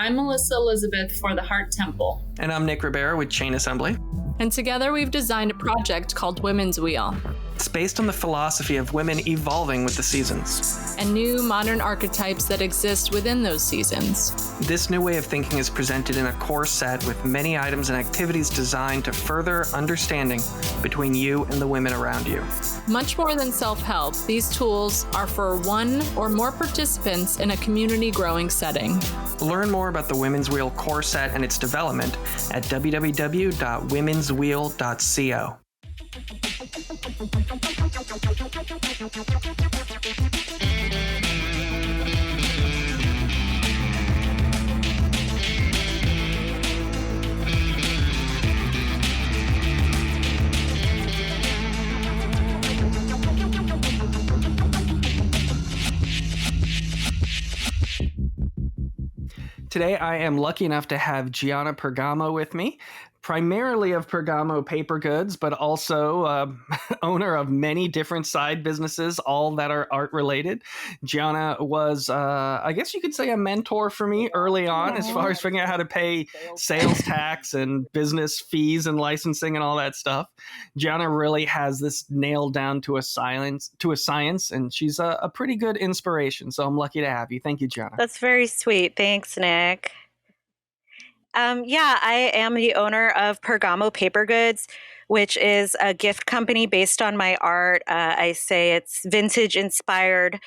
I'm Melissa Elizabeth for the Heart Temple. And I'm Nick Ribera with Chain Assembly. And together we've designed a project called Women's Wheel. It's based on the philosophy of women evolving with the seasons. And new modern archetypes that exist within those seasons. This new way of thinking is presented in a core set with many items and activities designed to further understanding between you and the women around you. Much more than self-help, these tools are for one or more participants in a community growing setting. Learn more about the Women's Wheel core set and its development at www.womenswheel.co. Today, I am lucky enough to have Gianna Pergamo with me, primarily of Pergamo Paper Goods, but also owner of many different side businesses, all that are art related. Gianna was, I guess you could say, a mentor for me early on as far as figuring out how to pay sales tax and business fees and licensing and all that stuff. Gianna really has this nailed down to a science, and she's a pretty good inspiration. So I'm lucky to have you. Thank you, Gianna. That's very sweet. Thanks, Nick. I am the owner of Pergamo Paper Goods, which is a gift company based on my art. I say it's vintage-inspired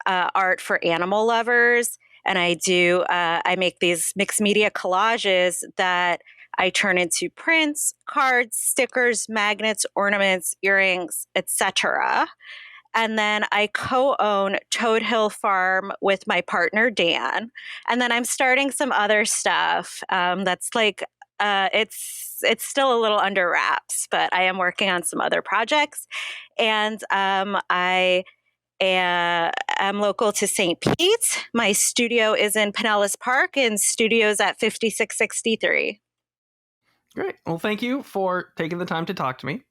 art for animal lovers. And I make these mixed media collages that I turn into prints, cards, stickers, magnets, ornaments, earrings, etc. And then I co-own Toad Hill Farm with my partner, Dan. And then I'm starting some other stuff that's like, it's still a little under wraps, but I am working on some other projects. And I am local to St. Pete. My studio is in Pinellas Park, and studio's at 5663. Great. Well, thank you for taking the time to talk to me.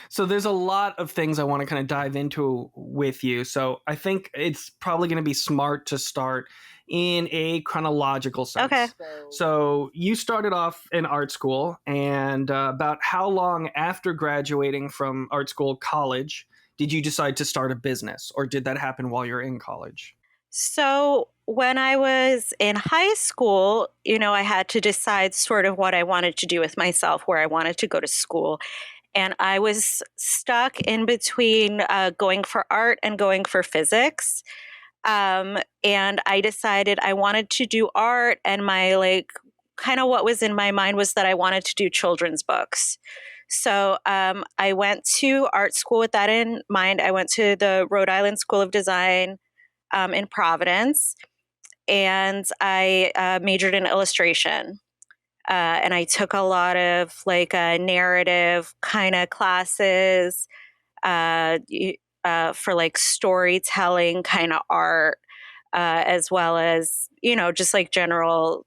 So there's a lot of things I want to kind of dive into with you. So I think it's probably going to be smart to start in a chronological sense. Okay. So you started off in art school, and about how long after graduating from art school, college, did you decide to start a business, or did that happen while you were in college? So when I was in high school, I had to decide sort of what I wanted to do with myself, where I wanted to go to school. And I was stuck in between going for art and going for physics. And I decided I wanted to do art, and my kind of what was in my mind was that I wanted to do children's books. So I went to art school with that in mind. I went to the Rhode Island School of Design in Providence, and I majored in illustration. And I took a lot of narrative kind of classes for storytelling kind of art, as well as, just general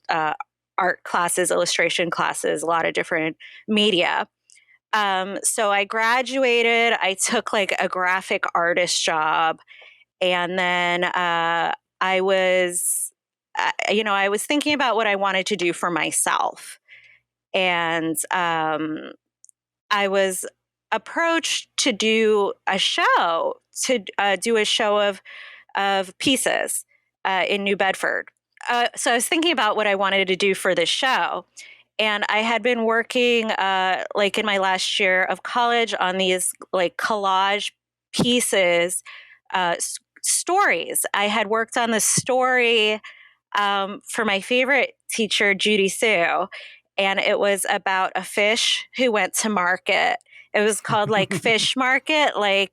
art classes, illustration classes, a lot of different media. So I graduated, I took a graphic artist job, and then I was thinking about what I wanted to do for myself. And I was approached to do a show, of pieces in New Bedford. So I was thinking about what I wanted to do for this show. And I had been working in my last year of college on these collage pieces, stories. I had worked on the story for my favorite teacher, Judy Sue, and it was about a fish who went to market. It was called Fish Market, a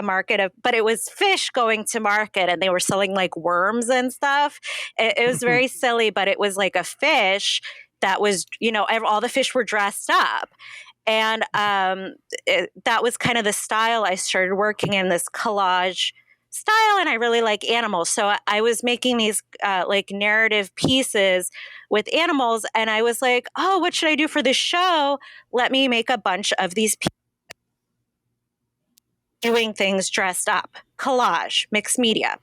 market of, but it was fish going to market, and they were selling worms and stuff. It was very silly, but it was a fish that was, all the fish were dressed up. And that was kind of the style I started working in, this collage style, and I really like animals. So I was making these narrative pieces with animals, and I was like, oh, what should I do for this show? Let me make a bunch of these pieces doing things dressed up, collage, mixed media.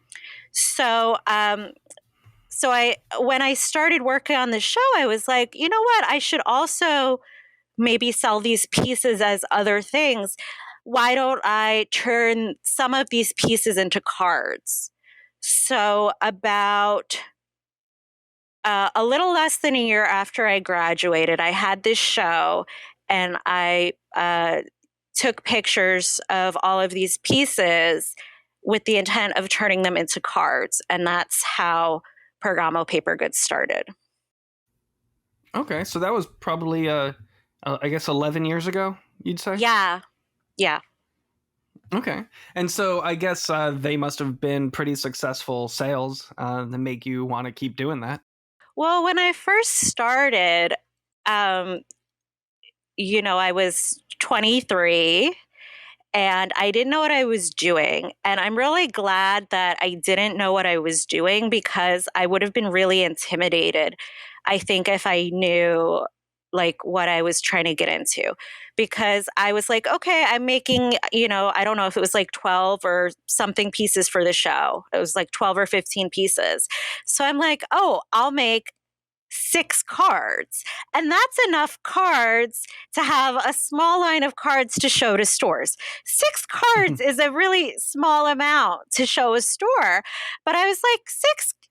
So when I started working on the show, I was like, you know what? I should also maybe sell these pieces as other things. Why don't I turn some of these pieces into cards? So about a little less than a year after I graduated, I had this show and I took pictures of all of these pieces with the intent of turning them into cards. And that's how Pergamo paper goods started. Okay, so that was probably, I guess, 11 years ago, you'd say? Yeah. Yeah. Okay. And so I guess they must have been pretty successful sales that make you want to keep doing that. Well, when I first started, um, I was 23 and I didn't know what I was doing. And I'm really glad that I didn't know what I was doing because I would have been really intimidated, I think, if I knew like what I was trying to get into. Because I was like, okay, I'm making, I don't know if it was like 12 or something pieces for the show. It was like 12 or 15 pieces. So I'm like, oh, I'll make 6 cards. And that's enough cards to have a small line of cards to show to stores. 6 cards is a really small amount to show a store. But I was like,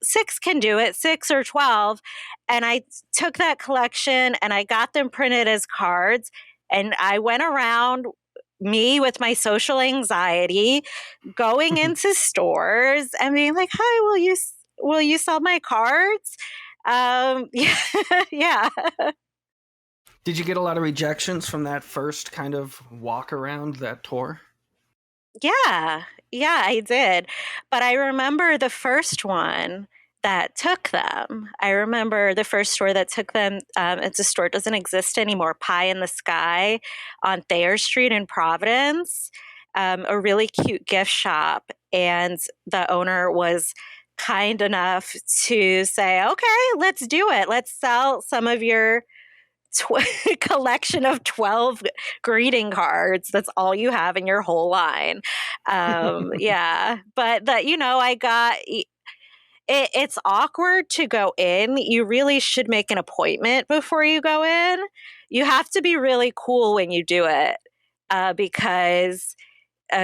six can do it, 6 or 12. And I took that collection and I got them printed as cards. And I went around, me with my social anxiety, going into stores and being like, hi, will you sell my cards? Yeah, yeah. Did you get a lot of rejections from that first kind of walk around that tour? Yeah, yeah, I did. But I remember the first one that took them. I remember the first store that took them. It's a store that doesn't exist anymore, Pie in the Sky on Thayer Street in Providence, a really cute gift shop. And the owner was kind enough to say, okay, let's do it. Let's sell some of your collection of 12 greeting cards. That's all you have in your whole line. Yeah. But that, I got it's awkward to go in. You really should make an appointment before you go in. You have to be really cool when you do it because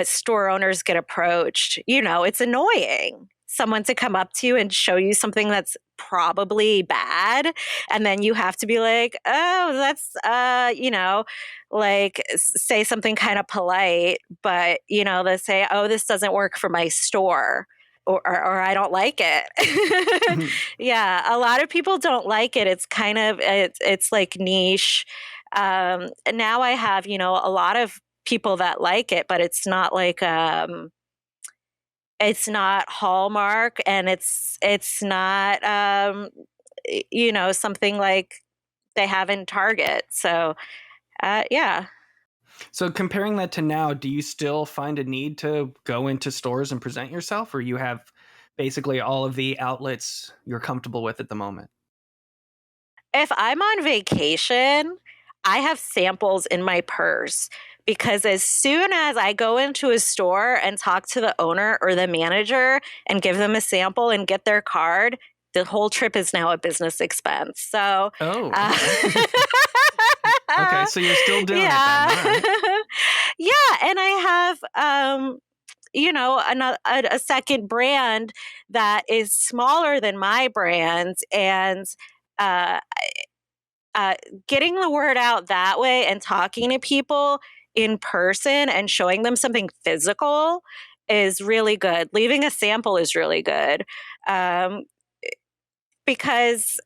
store owners get approached. It's annoying. Someone to come up to you and show you something that's probably bad. And then you have to be like, oh, that's, like say something kind of polite, but, they say, oh, this doesn't work for my store. Or I don't like it. Yeah, a lot of people don't like it. It's kind of it's like niche. Now I have a lot of people that like it, but it's not like it's not Hallmark, and it's not something like they have in Target. So yeah. So comparing that to now, do you still find a need to go into stores and present yourself, or you have basically all of the outlets you're comfortable with at the moment? If I'm on vacation, I have samples in my purse because as soon as I go into a store and talk to the owner or the manager and give them a sample and get their card, the whole trip is now a business expense. So, Oh, okay. Okay, so you're still doing it then. All right. Yeah, and I have a second brand that is smaller than my brand, and uh, getting the word out that way and talking to people in person and showing them something physical is really good. Leaving a sample is really good. Because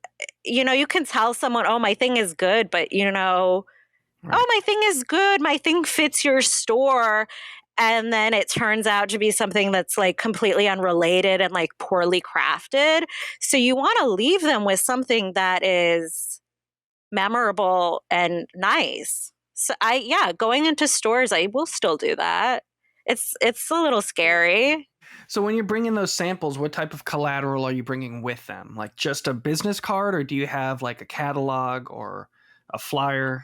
you can tell someone, oh, my thing is good, but Right. oh, my thing is good, my thing fits your store, and then it turns out to be something that's like completely unrelated and like poorly crafted. So you want to leave them with something that is memorable and nice. So going into stores, I will still do that. It's a little scary. So when you're bringing those samples, what type of collateral are you bringing with them? Like just a business card, or do you have like a catalog or a flyer?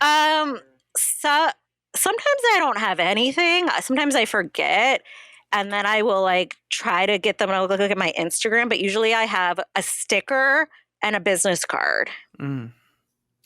So sometimes I don't have anything. Sometimes I forget. and then I will like try to get them to look at my Instagram. But usually I have a sticker and a business card. Mm.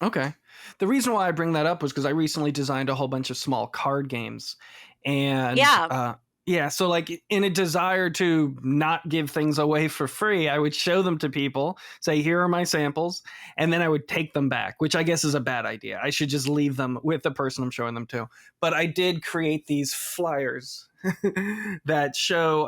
Okay. The reason why I bring that up was because I recently designed a whole bunch of small card games. And Yeah. yeah, so like in a desire to not give things away for free, I would show them to people, say, here are my samples, and then I would take them back, which I guess is a bad idea. I should just leave them with the person I'm showing them to. But I did create these flyers that show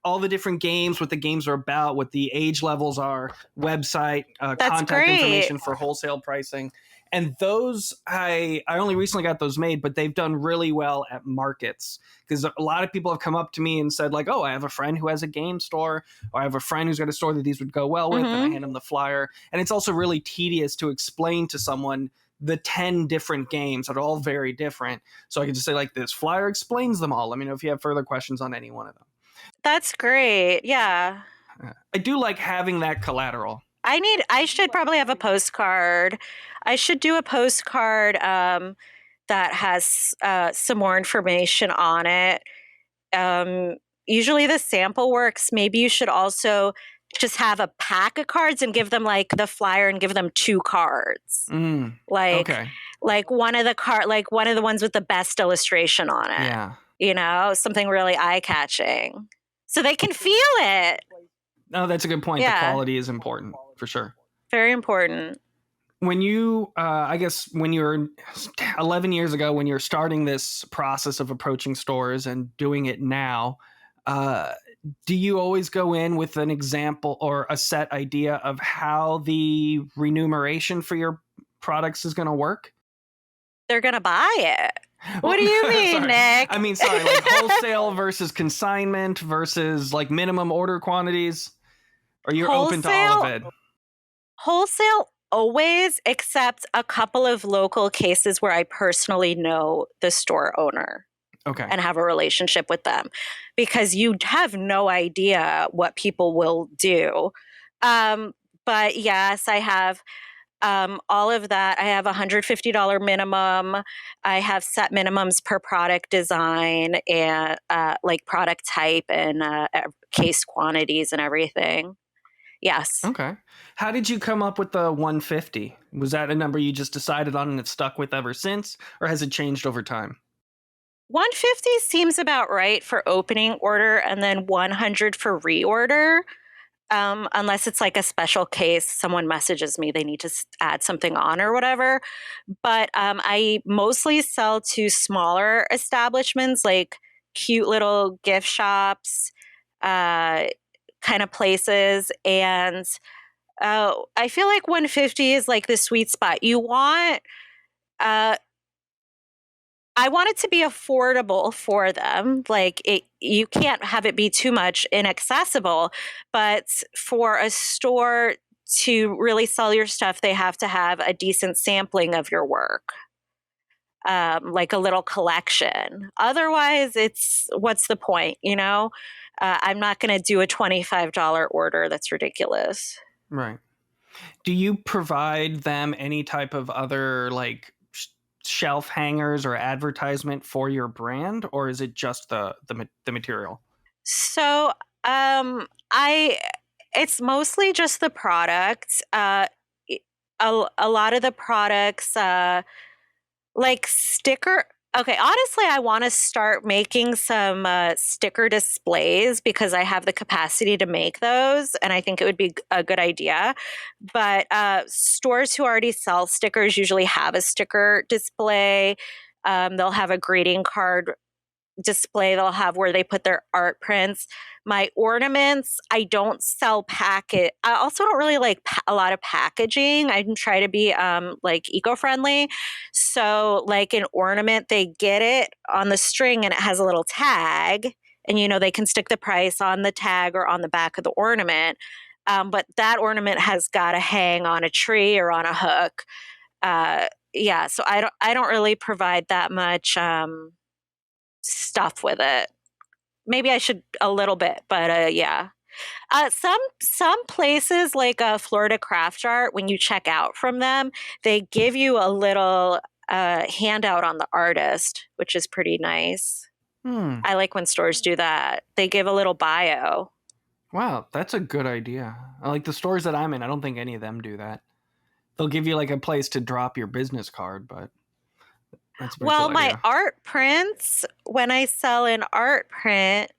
all the different games, what the games are about, what the age levels are, website, That's contact great. information for wholesale pricing. And those, I only recently got those made, but they've done really well at markets because a lot of people have come up to me and said like, oh, I have a friend who has a game store, or I have a friend who's got a store that these would go well with, and I hand them the flyer. And it's also really tedious to explain to someone the 10 different games that are all very different. So I can just say like, this flyer explains them all. Let me know if you have further questions on any one of them. That's great. Yeah. I do like having that collateral. I should probably have a postcard. I should do a postcard that has some more information on it. Usually the sample works. Maybe you should also just have a pack of cards and give them like the flyer and give them 2 cards. Okay. Like one of the ones with the best illustration on it. Yeah. You know, something really eye-catching. So they can feel it. No, that's a good point. Yeah. The quality is important for sure. Very important. When you, I guess when you're 11 years ago, when you're starting this process of approaching stores and doing it now, do you always go in with an example or a set idea of how the remuneration for your products is going to work? They're going to buy it. What do you mean, Nick? I mean, sorry, like wholesale versus consignment versus like minimum order quantities? Or you're open to all of it? Wholesale always, except a couple of local cases where I personally know the store owner. Okay. And have a relationship with them, because you have no idea what people will do. But yes, I have all of that. I have $150 minimum. I have set minimums per product design and like product type and case quantities and everything. Yes. Okay. How did you come up with the 150? Was that a number you just decided on and it's stuck with ever since, or has it changed over time? 150 seems about right for opening order, and then 100 for reorder. Unless it's like a special case, someone messages me, they need to add something on or whatever. But I mostly sell to smaller establishments, like cute little gift shops, kind of places. And I feel like 150 is like the sweet spot. I want it to be affordable for them. Like you can't have it be too much inaccessible, but for a store to really sell your stuff, they have to have a decent sampling of your work, like a little collection. Otherwise, what's the point? You know, I'm not going to do a $25 order. That's ridiculous. Right. Do you provide them any type of other like shelf hangers or advertisement for your brand, or is it just the material? So it's mostly just the product. A lot of the products like sticker. Okay, honestly, I want to start making some sticker displays because I have the capacity to make those, and I think it would be a good idea. But stores who already sell stickers usually have a sticker display. They'll have a greeting card display. They'll have where they put their art prints. My ornaments, I don't sell packet. I also don't really like a lot of packaging. I try to be like eco-friendly. So like an ornament, they get it on the string and it has a little tag, and you know they can stick the price on the tag or on the back of the ornament. But that ornament has got to hang on a tree or on a hook. Yeah, so I don't really provide that much stuff with it. Maybe I should a little bit, but yeah. Some places like Florida Craft Art, when you check out from them, they give you a little handout on the artist, which is pretty nice. Hmm. I like when stores do that. They give a little bio. Wow, that's a good idea. I like the stores that I'm in. I don't think any of them do that. They'll give you like a place to drop your business card, but that's a pretty cool Well, my idea. art prints, when I sell an art print,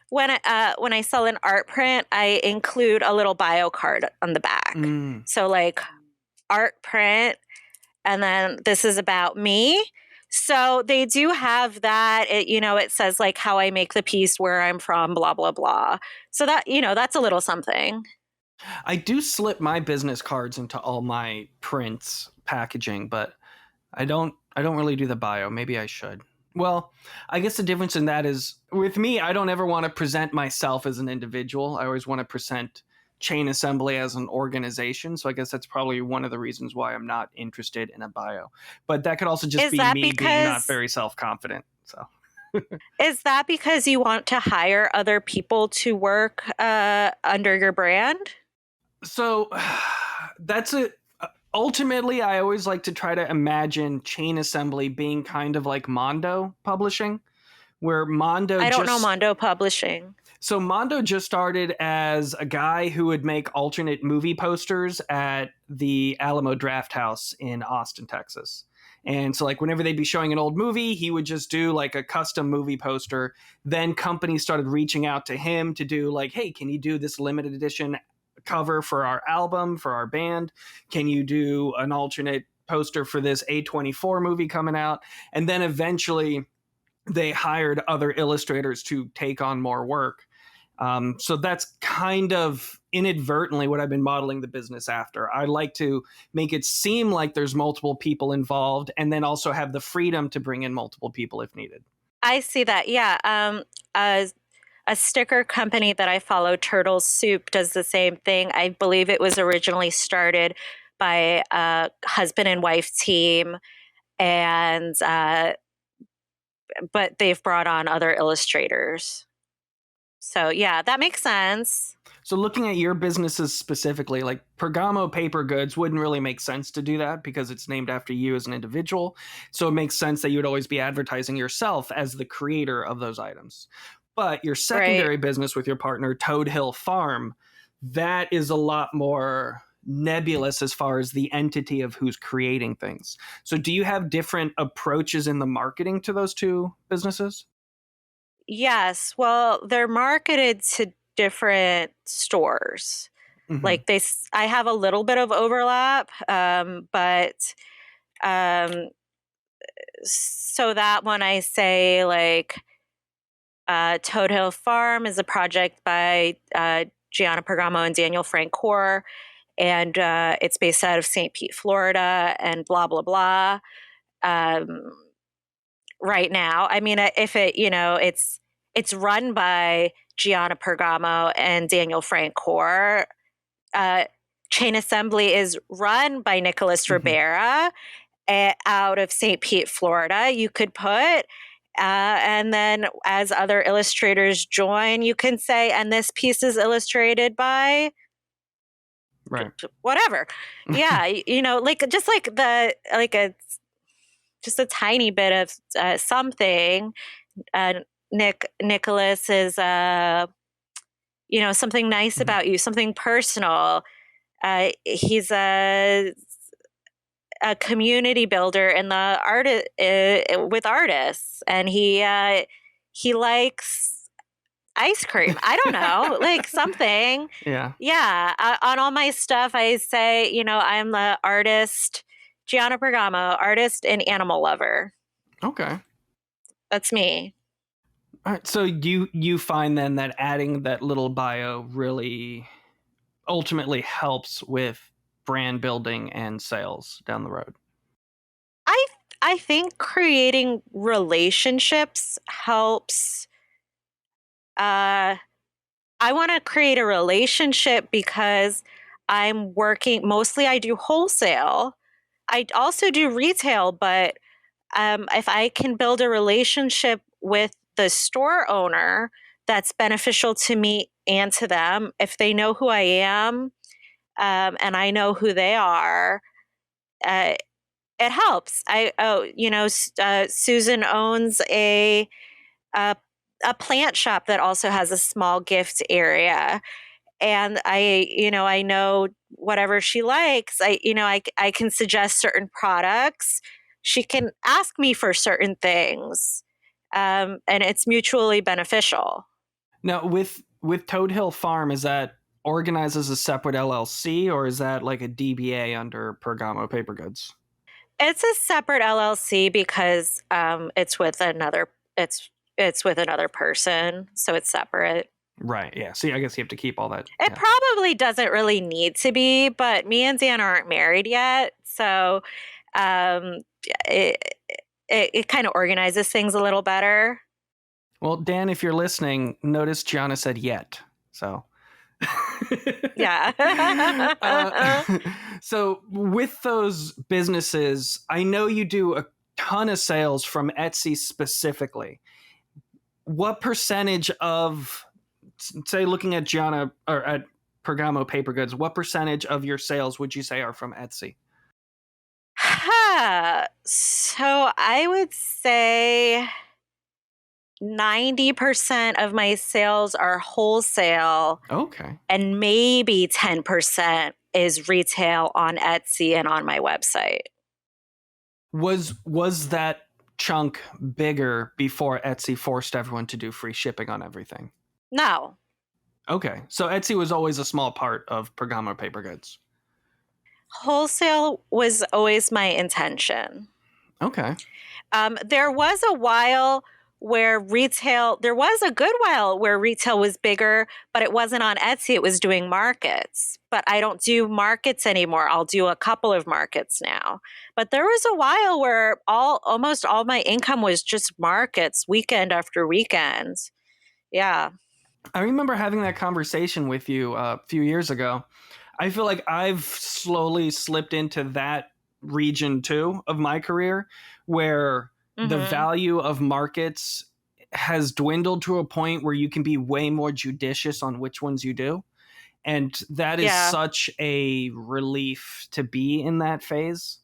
when I sell an art print, I include a little bio card on the back. Mm. So like art print, and then this is about me. So they do have that. It says like how I make the piece, where I'm from, blah blah blah. So that that's a little something. I do slip my business cards into all my prints packaging, but I don't really do the bio. Maybe I should. Well, I guess the difference in that is with me, I don't ever want to present myself as an individual. I always want to present Chain Assembly as an organization. So I guess that's probably one of the reasons why I'm not interested in a bio. But that could also just Is be that me being not because very self-confident. So you want to hire other people to work under your brand? so that's it. Ultimately, I always like to try to imagine Chain Assembly being kind of like Mondo Publishing, where I don't know Mondo Publishing. So Mondo just started as a guy who would make alternate movie posters at the Alamo Draft House in Austin, Texas. And so like whenever they'd be showing an old movie, he would just do like a custom movie poster. Then companies started reaching out to him to do like, hey, can you do this limited edition cover for our album, for our band? Can you do an alternate poster for this A24 movie coming out? And then eventually they hired other illustrators to take on more work. So that's kind of inadvertently what I've been modeling the business after. I like to make it seem like there's multiple people involved and then also have the freedom to bring in multiple people if needed. I see that. Yeah. A sticker company that I follow, Turtle Soup, does the same thing. I believe it was originally started by a husband and wife team, and but they've brought on other illustrators. So yeah, that makes sense. So looking at your businesses specifically, like Pergamo Paper Goods wouldn't really make sense to do that because it's named after you as an individual. So it makes sense that you would always be advertising yourself as the creator of those items. But your Right. secondary business with your partner, Toad Hill Farm, that is a lot more nebulous as far as the entity of who's creating things. So do you have different approaches in the marketing to those two businesses? Yes. Well, they're marketed to different stores. Mm-hmm. Like I have a little bit of overlap, but um, so that when I say like Toad Hill Farm is a project by Gianna Pergamo and Daniel Francoeur, and it's based out of St. Pete, Florida, and blah blah blah. Um, right now, I mean, if it it's run by Gianna Pergamo and Daniel Francoeur. Uh, Chain Assembly is run by Nicholas Mm-hmm. Ribera out of St. Pete, Florida. You could put. And then as other illustrators join, you can say, and this piece is illustrated by Right. whatever. Yeah, like just like just a tiny bit of something. Nicholas is something nice Mhm. about you, something personal. He's a community builder in the art with artists, and he likes ice cream. I don't know, like something. Yeah. Yeah, on all my stuff, I say, I'm the artist, Gianna Pergamo, artist and animal lover. Okay. That's me. All right. So you find then that adding that little bio really ultimately helps with brand building and sales down the road. I I think creating relationships helps. Uh, I want to create a relationship because I'm working mostly. I do wholesale. I also do retail, but if I can build a relationship with the store owner that's beneficial to me and to them, if they know who I am and I know who they are, uh, it helps. Susan owns a plant shop that also has a small gift area. And I know whatever she likes. I can suggest certain products. She can ask me for certain things, and it's mutually beneficial. Now, with Toad Hill Farm, is that organized as a separate LLC, or is that like a DBA under Pergamo Paper Goods? It's a separate LLC because it's with another. It's with another person, so it's separate. Right. Yeah. See, I guess you have to keep all that. It Yeah. probably doesn't really need to be, but me and Dan aren't married yet, so um, it it kind of organizes things a little better. Well, Dan, if you're listening, notice Gianna said yet. So. Yeah. uh, so with those businesses, I know you do a ton of sales from Etsy specifically. What percentage of, say, looking at Gianna or at Pergamo Paper Goods, what percentage of your sales would you say are from Etsy? So I would say 90% of my sales are wholesale, Okay. and maybe 10% is retail on Etsy and on my website. Was that chunk bigger before Etsy forced everyone to do free shipping on everything? No, Okay. So Etsy was always a small part of Pergamo Paper Goods. wholesale was always my intention. Okay. There was a while where there was a good while where retail was bigger, but it wasn't on Etsy. It was doing markets. But I don't do markets anymore. I'll do a couple of markets now. But there was a while where almost all my income was just markets, weekend after weekend. Yeah. I remember having that conversation with you a few years ago. I feel like I've slowly slipped into that region too of my career where the Mm-hmm. value of markets has dwindled to a point where you can be way more judicious on which ones you do. And that is Yeah. such a relief to be in that phase.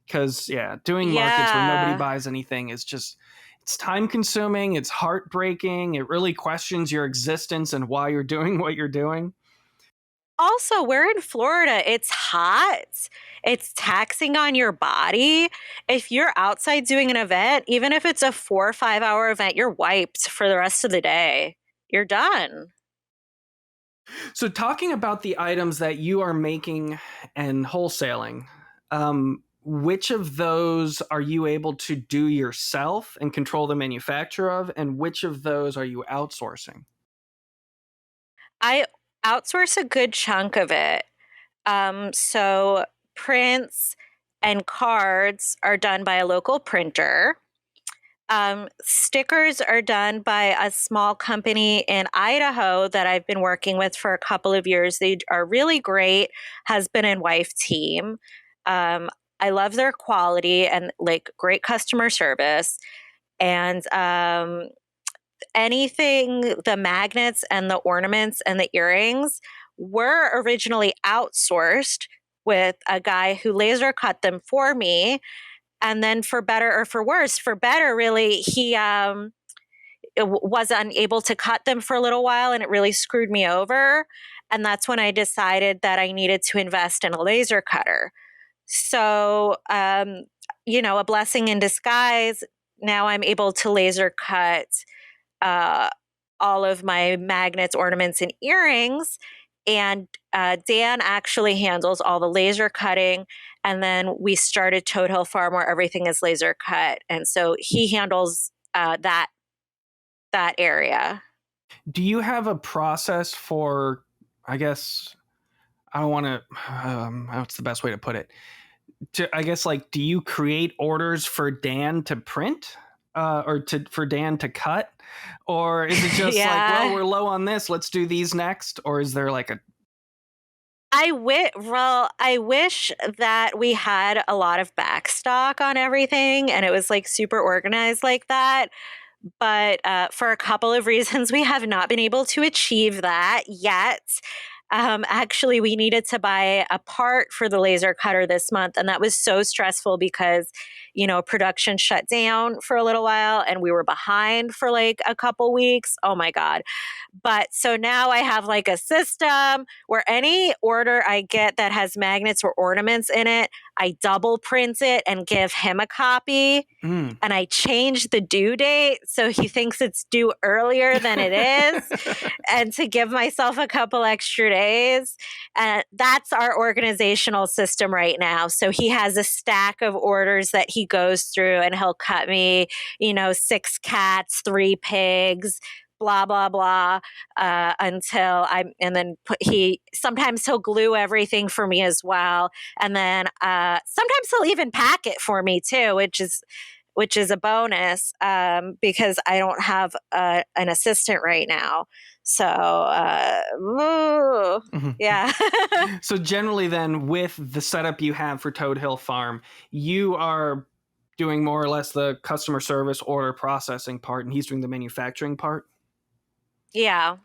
Because, yeah, doing markets where nobody Yeah. buys anything is just, it's time consuming, it's heartbreaking, it really questions your existence and why you're doing what you're doing. Also, we're in Florida. It's hot. It's taxing on your body. If you're outside doing an event, even if it's a 4 or 5 hour event, you're wiped for the rest of the day. You're done. So, talking about the items that you are making and wholesaling, which of those are you able to do yourself and control the manufacture of, and which of those are you outsourcing? I outsource a good chunk of it. So prints and cards are done by a local printer. Stickers are done by a small company in Idaho that I've been working with for a couple of years. They are really great, husband and wife team. Um, I love their quality and like great customer service. And anything, the magnets and the ornaments and the earrings were originally outsourced with a guy who laser cut them for me. And then for better or for worse, for better, really, he was unable to cut them for a little while and it really screwed me over. And that's when I decided that I needed to invest in a laser cutter. So, a blessing in disguise. Now I'm able to laser cut uh, all of my magnets, ornaments, and earrings. And Dan actually handles all the laser cutting. And then we started Toad Hill Farm where everything is laser cut. And so he handles that area. Do you have a process for, I guess, I don't want to, what's the best way to put it? I guess, like, do you create orders for Dan to print? For Dan to cut, or is it just like, well, we're low on this, let's do these next, or is there like a? I wish that we had a lot of backstock on everything and it was like super organized like that. But for a couple of reasons, we have not been able to achieve that yet. Actually, we needed to buy a part for the laser cutter this month. And that was so stressful because, production shut down for a little while and we were behind for like a couple weeks. Oh my God. But so now I have like a system where any order I get that has magnets or ornaments in it, I double print it and give him a copy. Mm. And I change the due date so he thinks it's due earlier than it is, and to give myself a couple extra days. And that's our organizational system right now. So he has a stack of orders that he goes through and he'll cut me, 6 cats, 3 pigs, blah blah blah, and then sometimes he'll glue everything for me as well, and then sometimes he'll even pack it for me too, which is a bonus, because I don't have an assistant right now. So yeah. So generally then, with the setup you have for Toad Hill Farm, you are doing more or less the customer service order processing part and he's doing the manufacturing part? Yeah.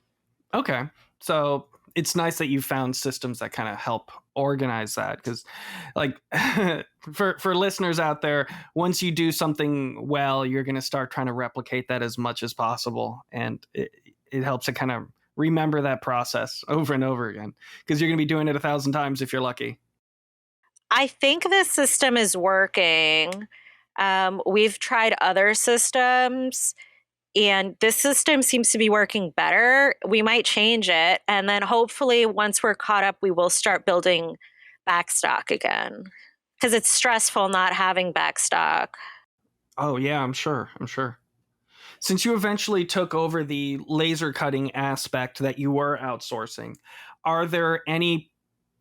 Okay. So it's nice that you found systems that kind of help organize that, because like for listeners out there, once you do something well, you're going to start trying to replicate that as much as possible. And it helps to kind of remember that process over and over again, because you're going to be doing it 1,000 times if you're lucky. I think this system is working. We've tried other systems, and this system seems to be working better. We might change it. And then hopefully once we're caught up, we will start building backstock again. Because it's stressful not having backstock. Oh, yeah, I'm sure. Since you eventually took over the laser cutting aspect that you were outsourcing, are there any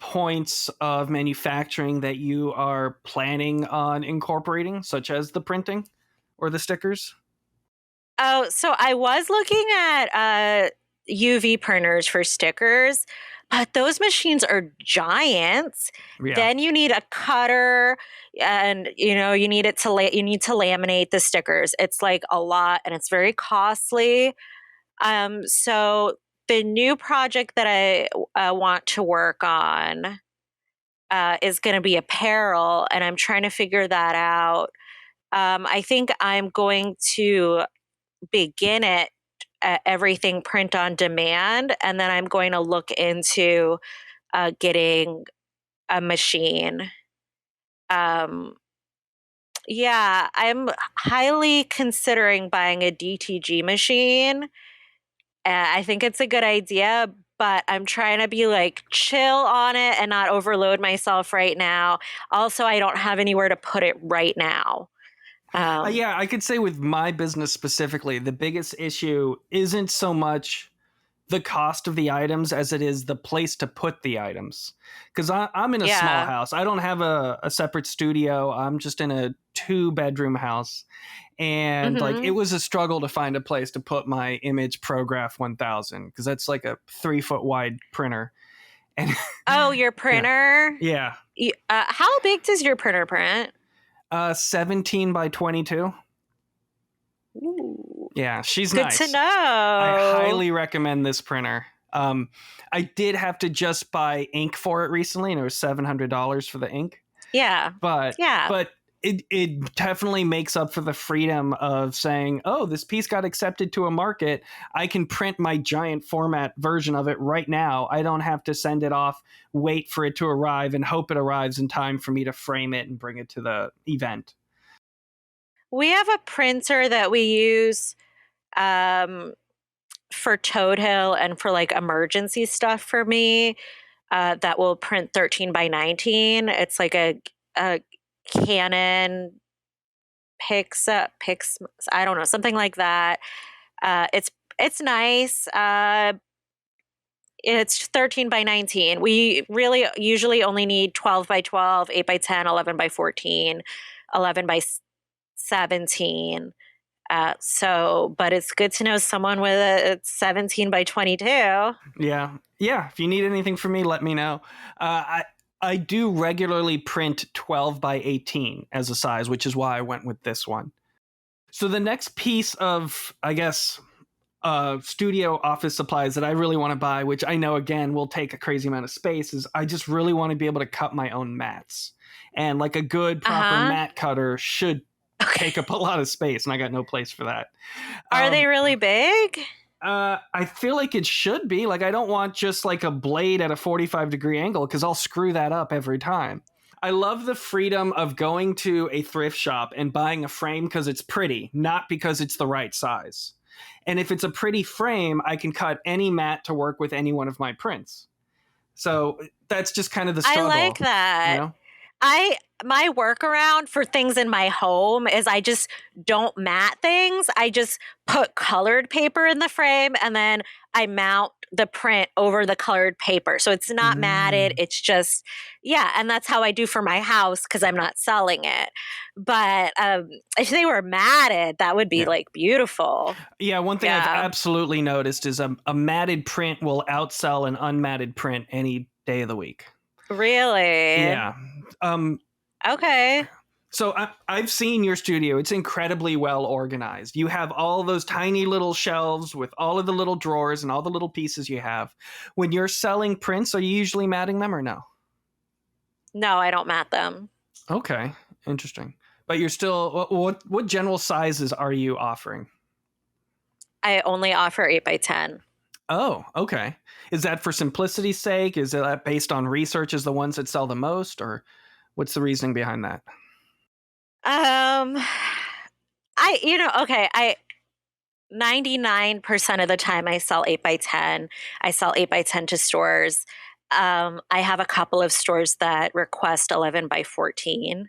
points of manufacturing that you are planning on incorporating, such as the printing or the stickers? Oh, so I was looking at UV printers for stickers, but those machines are giants. Yeah. Then you need a cutter, and you need you need to laminate the stickers. It's like a lot, and it's very costly. So the new project that I want to work on is going to be apparel, and I'm trying to figure that out. I think I'm going to begin it everything print on demand, and then I'm going to look into getting a machine. Yeah, I'm highly considering buying a DTG machine. I think it's a good idea, but I'm trying to be like chill on it and not overload myself right now. Also, I don't have anywhere to put it right now. Yeah, I could say with my business specifically, the biggest issue isn't so much the cost of the items as it is the place to put the items. Because I'm in a small house. I don't have a separate studio. I'm just in a 2-bedroom house. And like it was a struggle to find a place to put my Image ProGraph 1000, because that's like a 3-foot wide printer. And oh, your printer? Yeah. How big does your printer print? 17 by 22. Ooh. Yeah, she's good nice. to know. I highly recommend this printer. I did have to just buy ink for it recently, and it was $700 for the ink. Yeah. But it definitely makes up for the freedom of saying, oh, this piece got accepted to a market. I can print my giant format version of it right now. I don't have to send it off, wait for it to arrive, and hope it arrives in time for me to frame it and bring it to the event. We have a printer that we use for Toad Hill and for like emergency stuff for me, that will print 13 by 19. It's like a Canon Pix, I don't know, something like that. It's nice. It's 13 by 19. We really usually only need 12 by 12, 8 by 10, 11 by 14, 11 by 17. But it's good to know someone with a 17 by 22. Yeah. If you need anything from me, let me know. I do regularly print 12 by 18 as a size, which is why I went with this one. So the next piece of, I guess, studio office supplies that I really want to buy, which I know again will take a crazy amount of space, is I just really want to be able to cut my own mats. And like a good proper Uh-huh. mat cutter should take up a lot of space, and I got no place for that. Are they really big? I feel like it should be. Like, I don't want just like a blade at a 45-degree angle because I'll screw that up every time. I love the freedom of going to a thrift shop and buying a frame because it's pretty, not because it's the right size. And if it's a pretty frame, I can cut any mat to work with any one of my prints. So that's just kind of the struggle. I like that. You know? My workaround for things in my home is I just don't mat things. I just put colored paper in the frame and then I mount the print over the colored paper. So it's not matted. It's just, yeah. And that's how I do for my house because I'm not selling it. But if they were matted, that would be like beautiful. Yeah, one thing I've absolutely noticed is a matted print will outsell an unmatted print any day of the week. Really? Yeah. Okay. So I've seen your studio. It's incredibly well organized. You have all those tiny little shelves with all of the little drawers and all the little pieces you have. When you're selling prints, are you usually matting them or no? No, I don't mat them. Okay, interesting. But you're still, what general sizes are you offering? I only offer 8x10. Oh, okay. Is that for simplicity's sake? Is that based on research as the ones that sell the most, or what's the reasoning behind that? I 99% of the time I sell 8x10. I sell 8x10 to stores. I have a couple of stores that request 11x14,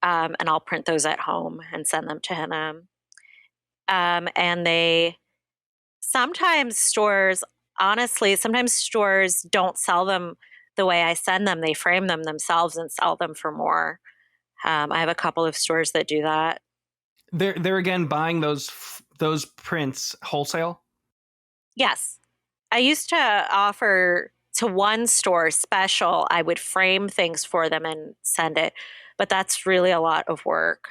and I'll print those at home and send them to them. And sometimes stores don't sell them the way I send them. They frame them themselves and sell them for more. I have a couple of stores that do that. They're again buying those prints wholesale? Yes. I used to offer to one store special. I would frame things for them and send it, but that's really a lot of work.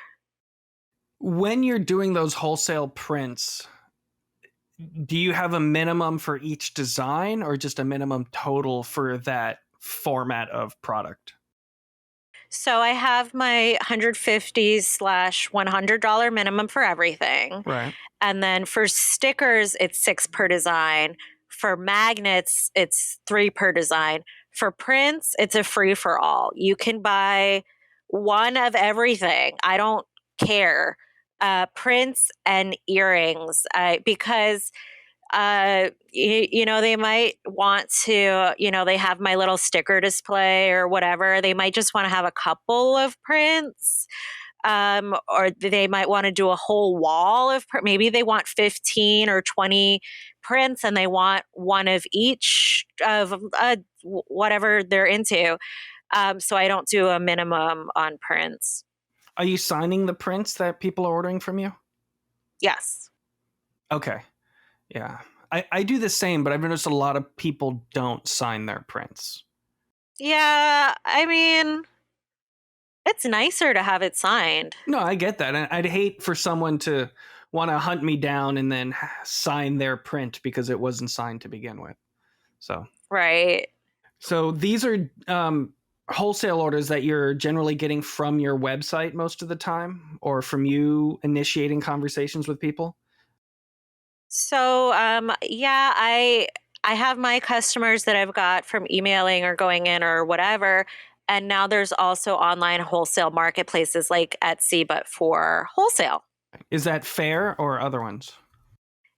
When you're doing those wholesale prints, do you have a minimum for each design or just a minimum total for that format of product? So I have my $150/$100 minimum for everything. Right. And then for stickers, it's 6 per design. For magnets, it's 3 per design. For prints, it's a free for all. You can buy one of everything. I don't care. Prints and earrings, because they might want to, they have my little sticker display or whatever. They might just want to have a couple of prints. Or they might want to do a whole wall of maybe they want 15 or 20 prints and they want one of each of whatever they're into. So I don't do a minimum on prints. Are you signing the prints that people are ordering from you? Yes. Okay. Yeah. I do the same, but I've noticed a lot of people don't sign their prints. Yeah. I mean, it's nicer to have it signed. No, I get that. And I'd hate for someone to want to hunt me down and then sign their print because it wasn't signed to begin with. So. Right. So these are wholesale orders that you're generally getting from your website most of the time, or from you initiating conversations with people? So, I have my customers that I've got from emailing or going in or whatever. And now there's also online wholesale marketplaces like Etsy, but for wholesale. Is that fair or other ones?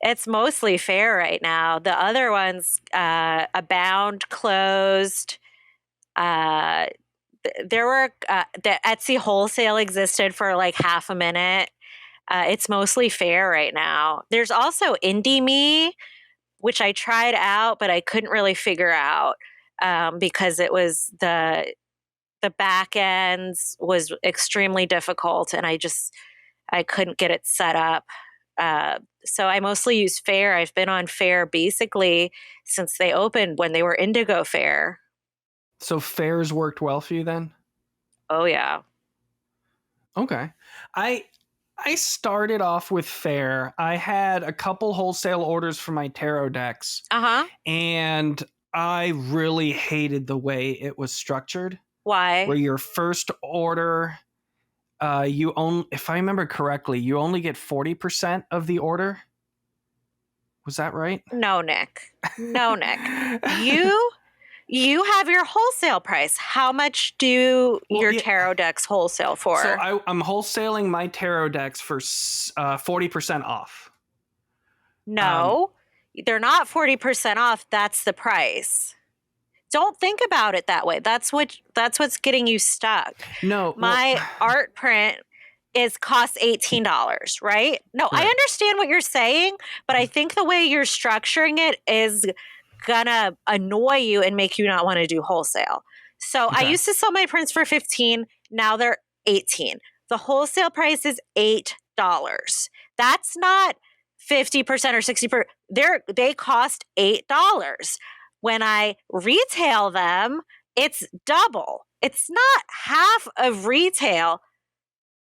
It's mostly fair right now. The other ones, Abound closed. There were the Etsy wholesale existed for like half a minute. It's mostly fair right now. There's also Indie Me, which I tried out, but I couldn't really figure out because it was the back ends was extremely difficult, and I couldn't get it set up. So I mostly use Fair. I've been on Fair basically since they opened when they were Indigo Fair. So Fair's worked well for you then? Oh yeah. Okay. I started off with fair. I had a couple wholesale orders for my tarot decks, Uh-huh. and I really hated the way it was structured. Why? Where your first order, you only, if I remember correctly, you only get 40% of the order. Was that right? No, Nick. No, Nick. You have your wholesale price. How much do your tarot decks wholesale for? So I'm wholesaling my tarot decks for 40% off. No, they're not 40% off. That's the price. Don't think about it that way. That's what's getting you stuck. No, my art print costs $18, right? No, Right. I understand what you're saying, but I think the way you're structuring it is gonna annoy you and make you not want to do wholesale. So I Okay. used to sell my prints for 15, now they're 18. The wholesale price is $8. That's not 50% or 60%. They cost $8. When I retail them, it's double. It's not half of retail,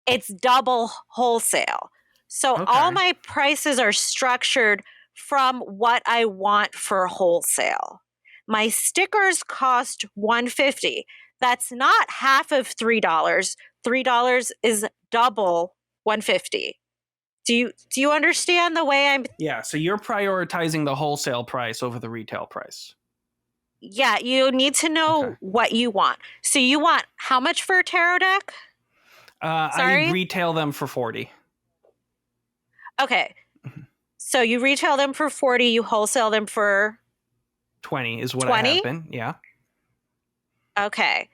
it's double wholesale. So all Okay. my prices are structured from what I want for wholesale. My stickers cost $150. That's not half of $3. $3 is double $150. Do you understand the way I'm? Yeah, so you're prioritizing the wholesale price over the retail price. Yeah, you need to know what you want. So you want how much for a tarot deck? I retail them for 40. Okay. So you retail them for 40, you wholesale them for 20 is what 20? I have been. Yeah. Okay.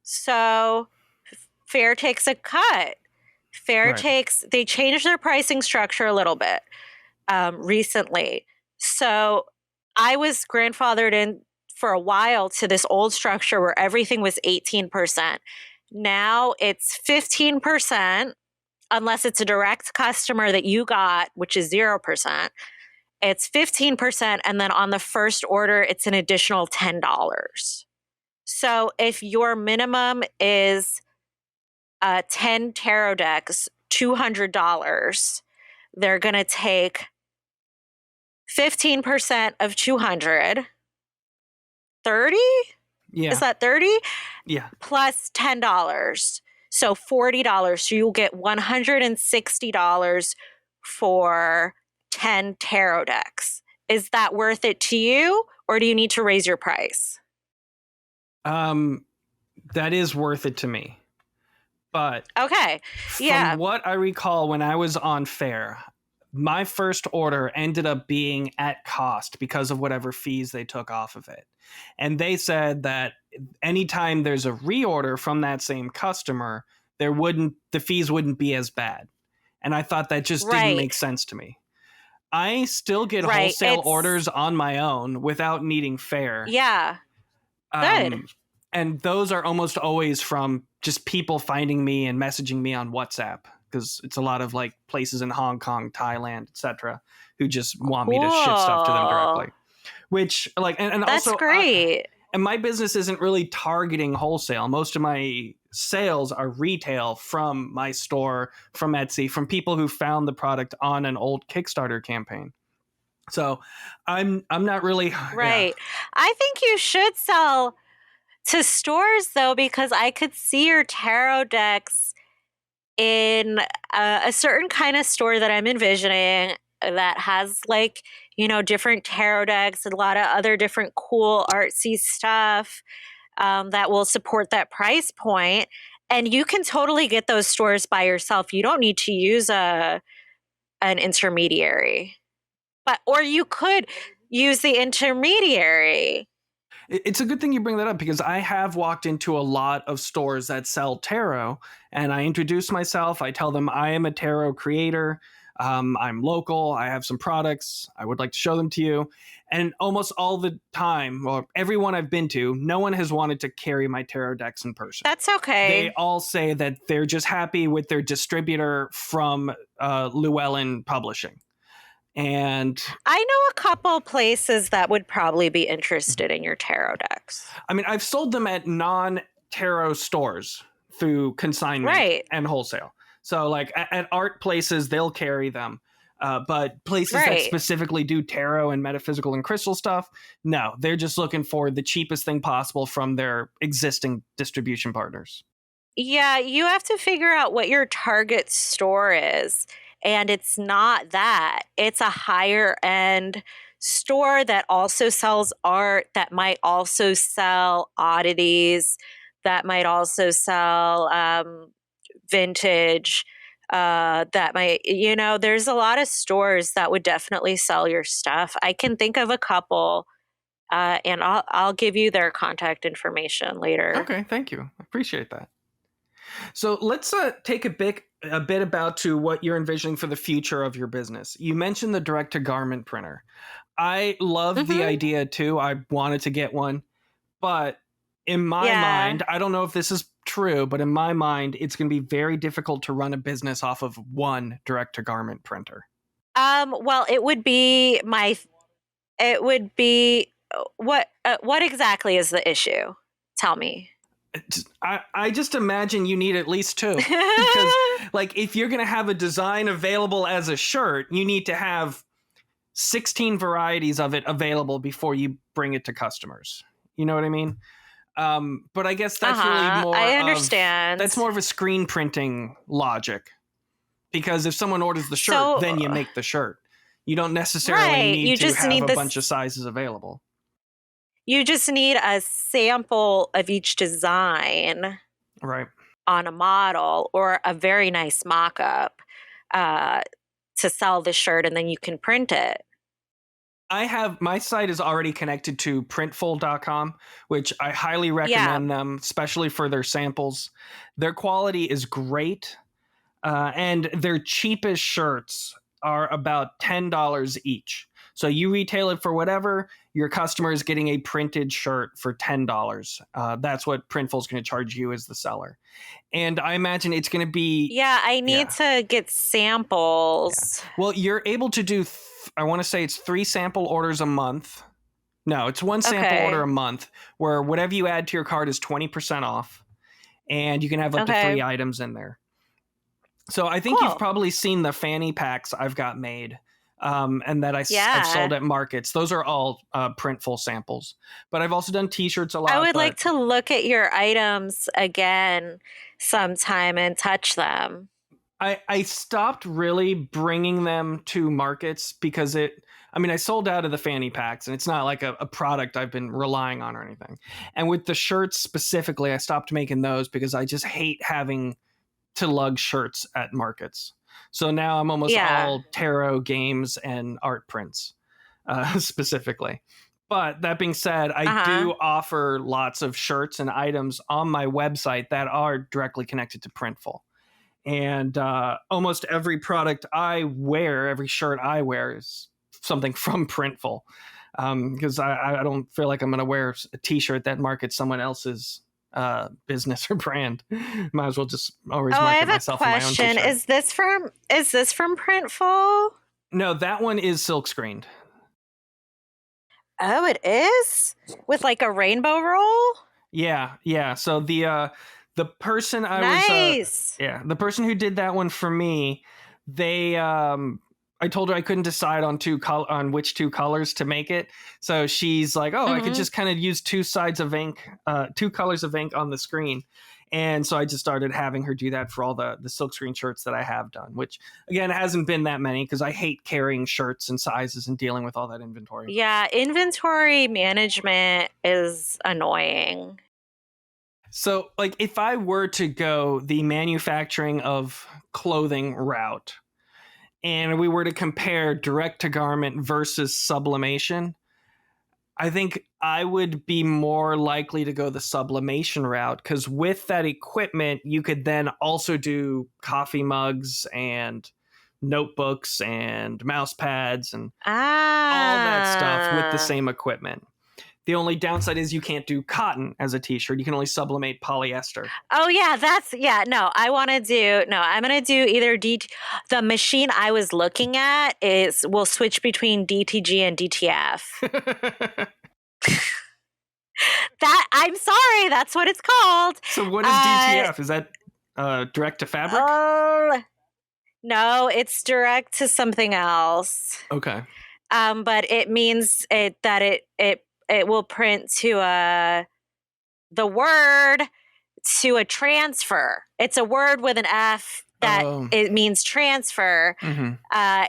So Fair takes a cut. Fair Right. they changed their pricing structure a little bit recently. So I was grandfathered in for a while to this old structure where everything was 18%. Now it's 15%, unless it's a direct customer that you got, which is 0%. It's 15%. And then on the first order, it's an additional $10. So if your minimum is 10 tarot decks, $200, they're going to take 15% of 200, 30? Yeah. Is that 30? Yeah. Plus $10. So $40. So you'll get $160 for 10 tarot decks. Is that worth it to you, or do you need to raise your price? That is worth it to me. But okay. From what I recall when I was on Fair, my first order ended up being at cost because of whatever fees they took off of it. And they said that anytime there's a reorder from that same customer, the fees wouldn't be as bad. And I thought that just didn't make sense to me. I still get wholesale orders on my own without needing Fair. Yeah. Good. And those are almost always from just people finding me and messaging me on WhatsApp, because it's a lot of like places in Hong Kong, Thailand, etc., who just want me to ship stuff to them directly. Which and that's also great. And my business isn't really targeting wholesale. Most of my sales are retail from my store, from Etsy, from people who found the product on an old Kickstarter campaign. So I'm not really right. Yeah. I think you should sell to stores though, because I could see your tarot decks in a certain kind of store that I'm envisioning that has different tarot decks and a lot of other different cool artsy stuff that will support that price point. And you can totally get those stores by yourself. You don't need to use an intermediary, or you could use the intermediary. It's a good thing you bring that up, because I have walked into a lot of stores that sell tarot, and I introduce myself. I tell them I am a tarot creator. I'm local. I have some products. I would like to show them to you. And almost all the time, well, everyone I've been to, no one has wanted to carry my tarot decks in person. That's okay. They all say that they're just happy with their distributor from Llewellyn Publishing. And I know a couple places that would probably be interested in your tarot decks. I mean, I've sold them at non-tarot stores through consignment and wholesale. So like at art places, they'll carry them. But places that Right. specifically do tarot and metaphysical and crystal stuff, no, they're just looking for the cheapest thing possible from their existing distribution partners. Yeah, you have to figure out what your target store is. And it's not that. It's a higher end store that also sells art, that might also sell oddities, that might also sell vintage. That might, there's a lot of stores that would definitely sell your stuff. I can think of a couple, and I'll give you their contact information later. Okay, thank you. I appreciate that. So let's take a bit about to what you're envisioning for the future of your business. You mentioned the direct to garment printer. I love the idea too. I wanted to get one, but in my mind, I don't know if this is true, but in my mind, it's going to be very difficult to run a business off of one direct to garment printer. Well, it would be what exactly is the issue? Tell me. I just imagine you need at least two, because like if you're going to have a design available as a shirt, you need to have 16 varieties of it available before you bring it to customers. You know what I mean? But I guess that's really more I understand. That's more of a screen printing logic, because if someone orders the shirt, then you make the shirt. You don't necessarily need to have a bunch of sizes available. You just need a sample of each design, right, on a model or a very nice mock-up to sell the shirt, and then you can print it. My site is already connected to printful.com, which I highly recommend them, especially for their samples. Their quality is great, and their cheapest shirts are about $10 each. So you retail it for whatever, your customer is getting a printed shirt for $10. That's what Printful is going to charge you as the seller. And I imagine it's going to be... Yeah, I need to get samples. Yeah. Well, you're able to do, I want to say it's 3 sample orders a month. No, it's 1 sample order a month, where whatever you add to your cart is 20% off. And you can have up to 3 items in there. So I think you've probably seen the fanny packs I've got made. And that I've sold at markets. Those are all Printful samples. But I've also done t-shirts a lot. I would like to look at your items again sometime and touch them. I stopped really bringing them to markets because I sold out of the fanny packs, and it's not like a product I've been relying on or anything. And with the shirts specifically, I stopped making those because I just hate having to lug shirts at markets. So now I'm almost all tarot games and art prints, specifically. But that being said, I do offer lots of shirts and items on my website that are directly connected to Printful. And almost every product I wear, every shirt I wear is something from Printful. Because I don't feel like I'm going to wear a t-shirt that markets someone else's business or brand. Might as well just always market myself in my own t-shirt. I have a question. Is this from Printful? No, that one is silk screened. Oh, it is? With like a rainbow roll? Yeah. So the person the person who did that one for me, they I told her I couldn't decide on which 2 colors to make it. So she's like, I could just kind of use 2 sides of ink, 2 colors of ink on the screen. And so I just started having her do that for all the silkscreen shirts that I have done, which again, hasn't been that many because I hate carrying shirts and sizes and dealing with all that inventory. Yeah, inventory management is annoying. So like if I were to go the manufacturing of clothing route, and we were to compare direct to garment versus sublimation, I think I would be more likely to go the sublimation route, because with that equipment, you could then also do coffee mugs and notebooks and mouse pads and all that stuff with the same equipment. The only downside is you can't do cotton as a t-shirt. You can only sublimate polyester. Oh, yeah. I'm going to do either the machine I was looking at will switch between DTG and DTF. I'm sorry. That's what it's called. So what is DTF? Is that Direct to fabric? Oh, no, it's direct to something else. Okay. But it means it will print to the word to a transfer. It's a word with an F that Oh. it means transfer, Mm-hmm.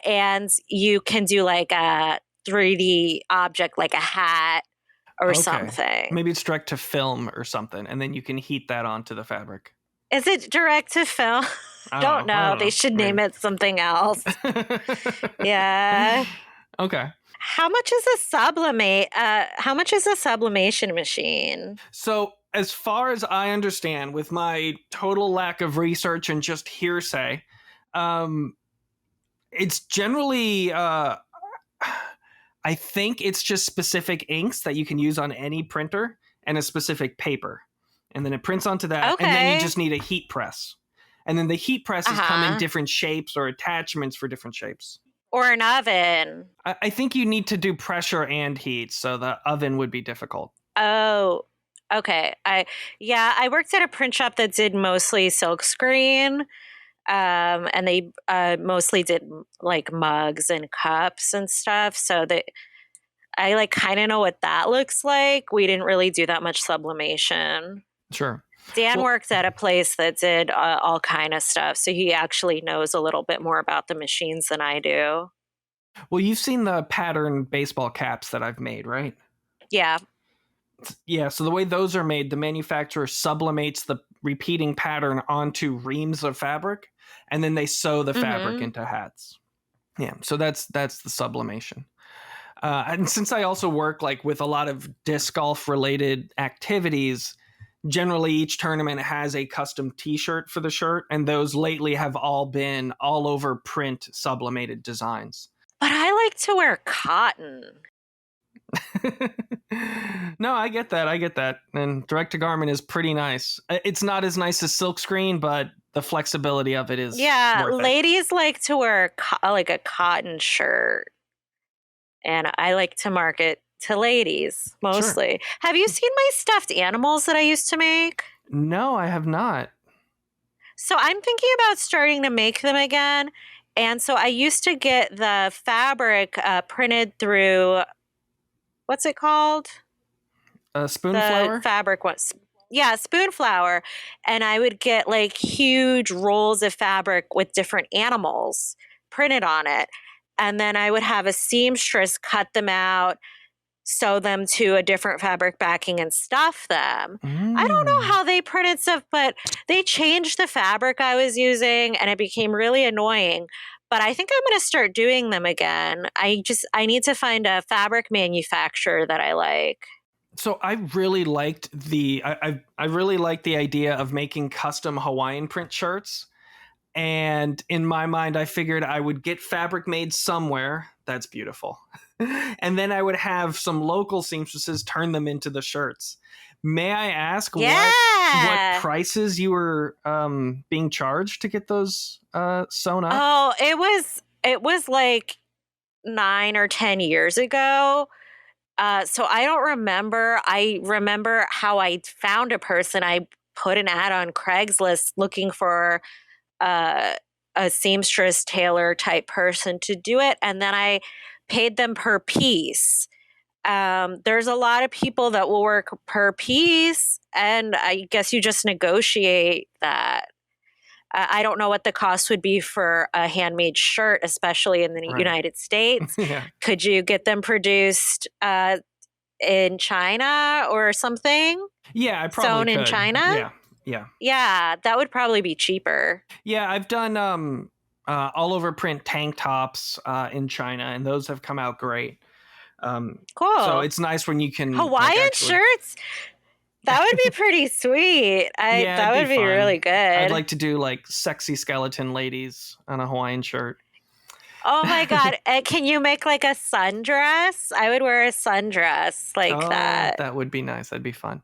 and you can do like a 3D object, like a hat or Okay. something. Maybe it's direct to film or something, and then you can heat that onto the fabric. Is it direct to film? I Don't know. They should name it something else. Yeah. Okay. How much is a sublimate? How much is a sublimation machine? So, as far as I understand, with my total lack of research and just hearsay, it's generally, I think it's just specific inks that you can use on any printer and a specific paper. And then it prints onto that. Okay. And then you just need a heat press. And then the heat presses come in different shapes or attachments for different shapes. Or an oven. I think you need to do pressure and heat, so the oven would be difficult. Oh, okay. I worked at a print shop that did mostly silkscreen, and they mostly did like mugs and cups and stuff. So I like kind of know what that looks like. We didn't really do that much sublimation. Sure. Dan worked at a place that did all kind of stuff, so he actually knows a little bit more about the machines than I do. Well, you've seen the pattern baseball caps that I've made, right? Yeah. Yeah, so the way those are made, the manufacturer sublimates the repeating pattern onto reams of fabric, and then they sew the fabric into hats. Yeah, so that's the sublimation. And since I also work like with a lot of disc golf related activities, generally each tournament has a custom t-shirt for the shirt, and those lately have all been all over print sublimated designs. But I like to wear cotton. No, I get that. And direct to garment is pretty nice. It's not as nice as silkscreen, but the flexibility of it is worth ladies like to wear like a cotton shirt, and I like to market to ladies mostly. Sure. Have you seen my stuffed animals that I used to make? No, I have not. So I'm thinking about starting to make them again. And so I used to get the fabric printed through, what's it called? Spoon flower? Fabric ones. Yeah, spoon flower. And I would get like huge rolls of fabric with different animals printed on it. And then I would have a seamstress cut them out, sew them to a different fabric backing, and stuff them. I don't know how they printed stuff, but they changed the fabric I was using and it became really annoying. But I think I'm going to start doing them again. I need to find a fabric manufacturer that I like. So I really liked I really liked the idea of making custom Hawaiian print shirts. And in my mind, I figured I would get fabric made somewhere. That's beautiful. And then I would have some local seamstresses turn them into the shirts. May I ask what prices you were being charged to get those sewn up? Oh, it was like 9 or 10 years ago. So I don't remember. I remember how I found a person. I put an ad on Craigslist looking for a seamstress tailor type person to do it, and then I paid them per piece. There's a lot of people that will work per piece, and I guess you just negotiate that. I don't know what the cost would be for a handmade shirt, especially in the United States. Yeah. Could you get them produced in China or something? Yeah, I probably sewn could. in China? Yeah, that would probably be cheaper. Yeah, I've done all over print tank tops in China, and those have come out great. Cool. So it's nice when you can Hawaiian shirts. That would be pretty sweet. That would be really good. I'd like to do like sexy skeleton ladies on a Hawaiian shirt. Oh my God. Can you make like a sundress? I would wear a sundress like that. That would be nice. That'd be fun.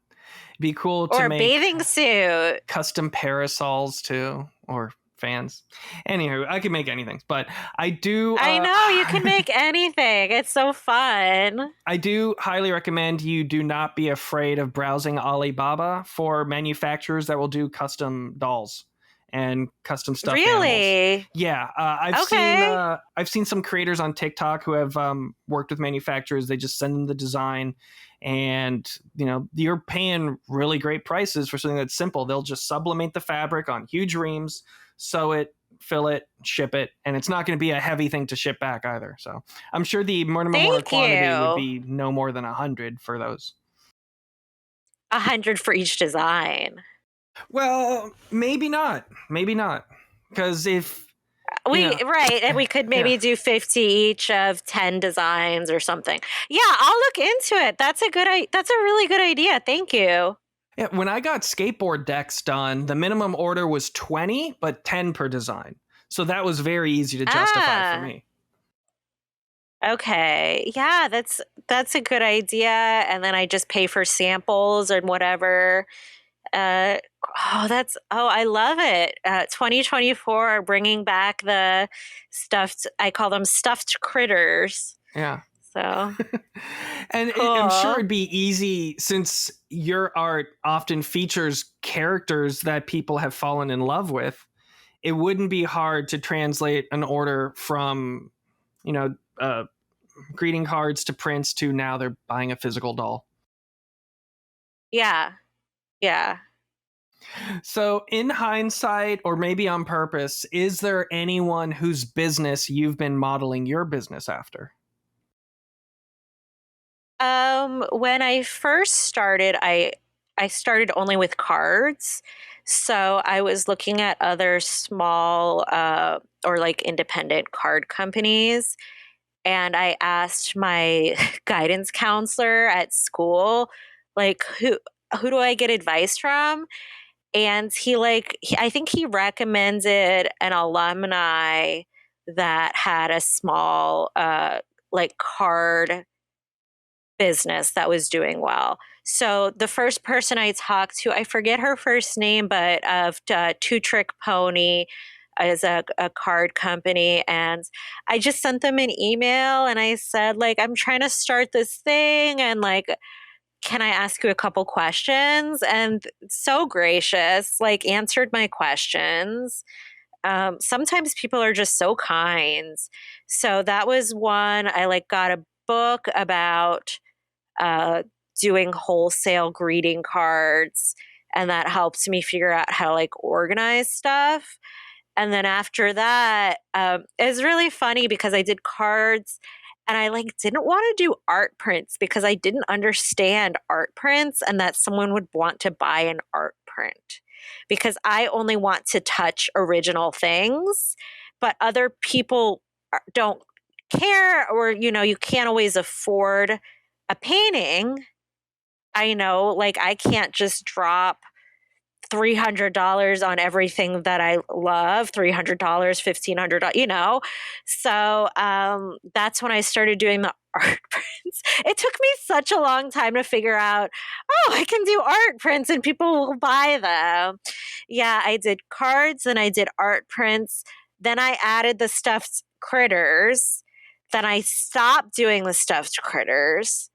It'd be cool to make a bathing suit. Custom parasols too, or fans. Anywho, I can make anything, but I do. I know you can make anything. It's so fun. I do highly recommend you do not be afraid of browsing Alibaba for manufacturers that will do custom dolls. and custom stuffed animals. Really? Yeah, Okay. I've seen some creators on TikTok who have worked with manufacturers. They just send them the design, and you're paying really great prices for something that's simple. They'll just sublimate the fabric on huge reams, sew it, fill it, ship it, and it's not going to be a heavy thing to ship back either. So I'm sure the minimum order Thank quantity would you. be no more than 100 for those. 100 for each design. Well, maybe not. Maybe not. Because if, Right, and we could maybe yeah. do 50 each of 10 designs or something. Yeah, I'll look into it. That's a really good idea. Thank you. Yeah, when I got skateboard decks done, the minimum order was 20, but 10 per design. So that was very easy to justify for Ah, me. okay. Yeah, that's a good idea. And then I just pay for samples and whatever. Uh, I love it. 2024 are bringing back the stuffed, I call them stuffed critters. Yeah. So And I'm sure cool. it'd be easy since your art often features characters that people have fallen in love with. It wouldn't be hard to translate an order from, you know, greeting cards to prints to now they're buying a physical doll. Yeah. Yeah. So, in hindsight, or maybe on purpose, is there anyone whose business you've been modeling your business after? When I first started, I started only with cards. So I was looking at other small or like independent card companies, and I asked my guidance counselor at school, like who do I get advice from? And I think he recommended an alumni that had a small like card business that was doing well. So the first person I talked to, I forget her first name, but of Two Trick Pony is a card company, and I just sent them an email and I said like I'm trying to start this thing and like can I ask you a couple questions? And so gracious, like answered my questions. Sometimes people are just so kind. So that was one. I like got a book about uh, doing wholesale greeting cards, and that helped me figure out how to like organize stuff. And then after that, it's really funny because I did cards and I like didn't want to do art prints because I didn't understand art prints and that someone would want to buy an art print because I only want to touch original things, but other people don't care, or you can't always afford a painting. I know, like I can't just drop $300 on everything that I love, $300, $1,500, So that's when I started doing the art prints. It took me such a long time to figure out, oh, I can do art prints and people will buy them. Yeah, I did cards and I did art prints. Then I added the stuffed critters. Then I stopped doing the stuffed critters.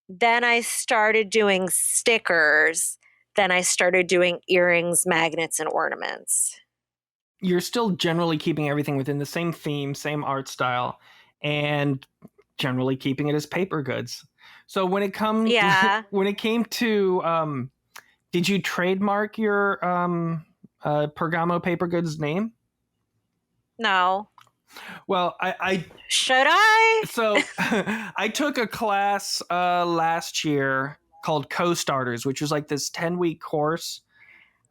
Then I started doing stickers. Then I started doing earrings, magnets, and ornaments. You're still generally keeping everything within the same theme, same art style, and generally keeping it as paper goods. So Yeah. when it came to did you trademark your Pergamo paper goods name? No. Well, I Should I? so I took a class last year called Co-Starters, which was like this 10-week course.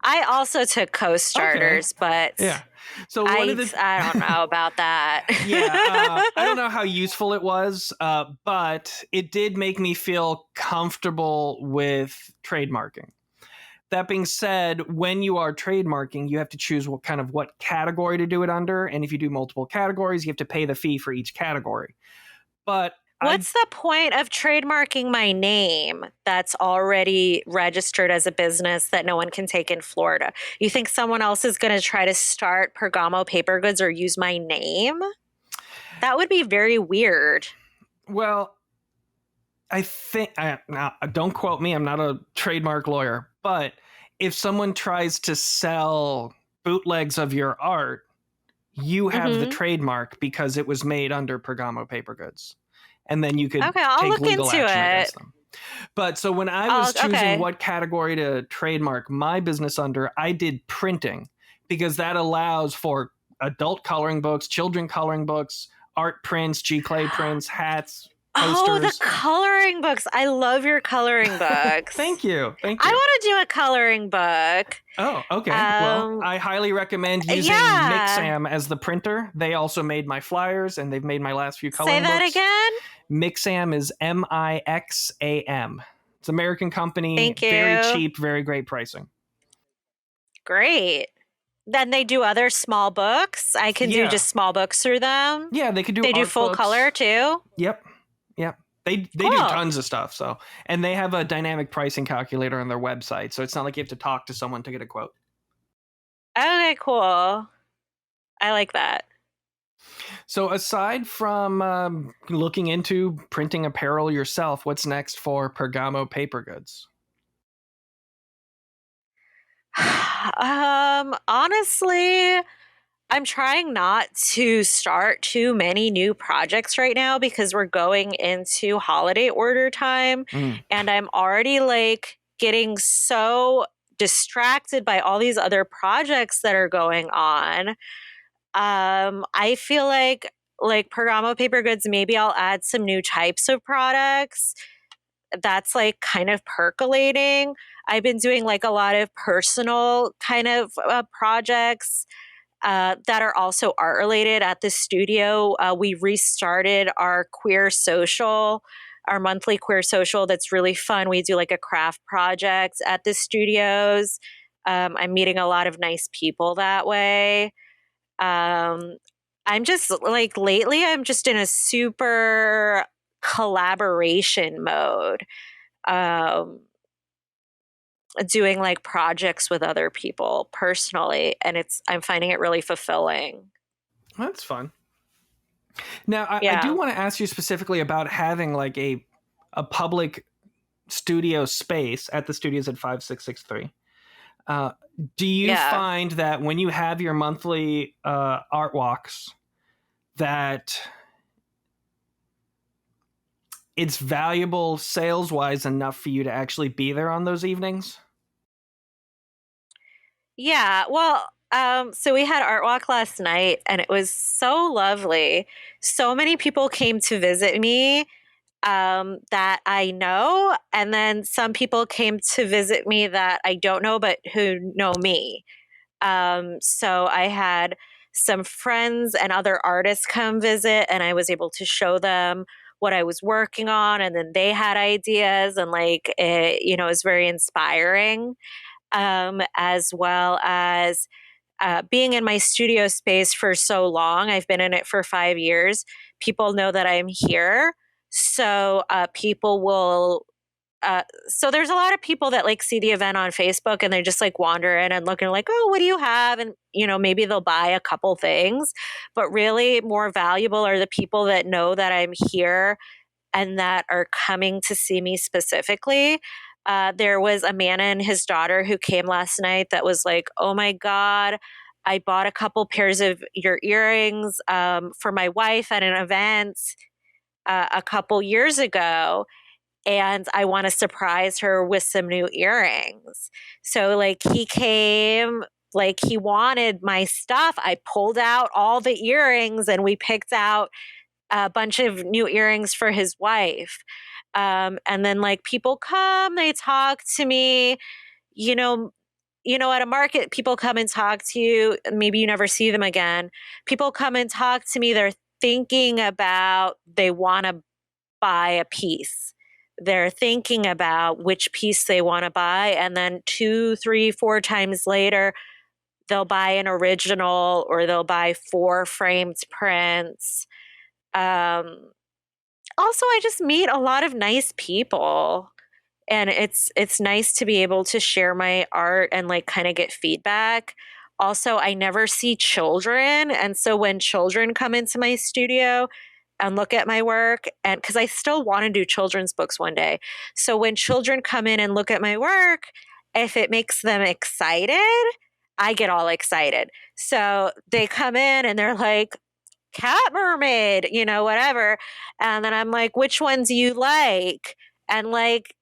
I also took Okay. co-starters, but Yeah. So one of the I don't know about that. yeah, I don't know how useful it was, but it did make me feel comfortable with trademarking. That being said, when you are trademarking, you have to choose what category to do it under, and if you do multiple categories, you have to pay the fee for each category. But I What's the point of trademarking my name that's already registered as a business that no one can take in Florida? You think someone else is going to try to start Pergamo paper goods or use my name? That would be very weird. well, I think now don't quote me. I'm not a trademark lawyer, but if someone tries to sell bootlegs of your art, you have the Mhm. trademark because it was made under Pergamo paper goods. And then you could Okay, I'll take look legal into action it. against them. But so when I was choosing Okay. what category to trademark my business under, I did printing because that allows for adult coloring books, children coloring books, art prints, G-clay prints, hats, Oh, the posters. coloring books. I love your coloring books. Thank you. Thank I you. want to do a coloring book. Oh, okay. Well, I highly recommend using Yeah. Mixam as the printer. They also made my flyers and they've made my last few Say coloring that books. again. Mixam is Mixam. It's an American company, Thank very you. cheap, very great pricing. Great. Then they do other small books. I can do Yeah. just small books through them. Yeah, they could do They do art full books. color too. Yep. They do Cool. tons of stuff. So, and they have a dynamic pricing calculator on their website, so it's not like you have to talk to someone to get a quote. Okay, cool. I like that. So, aside from looking into printing apparel yourself, what's next for Pergamo Paper Goods? Honestly, I'm trying not to start too many new projects right now because we're going into holiday order time and I'm already like getting so distracted by all these other projects that are going on. I feel like Pergamo paper goods, maybe I'll add some new types of products. That's like kind of percolating. I've been doing like a lot of personal kind of projects that are also art related at the studio. We restarted our queer social, our monthly queer social. That's really fun. We do like a craft project at the studios. I'm meeting a lot of nice people that way. Um, I'm just like lately, I'm just in a super collaboration mode. Um, doing like projects with other people personally, and I'm finding it really fulfilling. That's fun. Now, I do Yeah. want to ask you specifically about having like a public studio space at the studios at 5663. Do you Yeah. find that when you have your monthly art walks, that it's valuable sales wise enough for you to actually be there on those evenings? Yeah. Well, so we had Art Walk last night and it was so lovely. So many people came to visit me that I know. And then some people came to visit me that I don't know, but who know me. So I had some friends and other artists come visit, and I was able to show them what I was working on. And then they had ideas, and like, it was very inspiring, as well as being in my studio space for so long. I've been in it for 5 years. People know that I'm here. So people will so there's a lot of people that like see the event on Facebook and they just like wander in and looking like, oh, what do you have? And maybe they'll buy a couple things, but really more valuable are the people that know that I'm here and that are coming to see me specifically. There was a man and his daughter who came last night that was like, oh my God, I bought a couple pairs of your earrings for my wife at an event a couple years ago, and I want to surprise her with some new earrings. So like he came, like he wanted my stuff. I pulled out all the earrings and we picked out a bunch of new earrings for his wife. And then like people come, they talk to me, you know, at a market, people come and talk to you. Maybe you never see them again. People come and talk to me. They're thinking about, they want to buy a piece. They're thinking about which piece they want to buy. And then 2, 3, 4 times later, they'll buy an original or they'll buy 4 framed prints. Also, I just meet a lot of nice people. And it's nice to be able to share my art and like kind of get feedback. Also, I never see children. And so when children come into my studio, and look at my work, and because I still want to do children's books one day. So when children come in and look at my work, if it makes them excited, I get all excited. So they come in and they're like, cat mermaid, whatever. And then I'm like, which ones do you like? And like,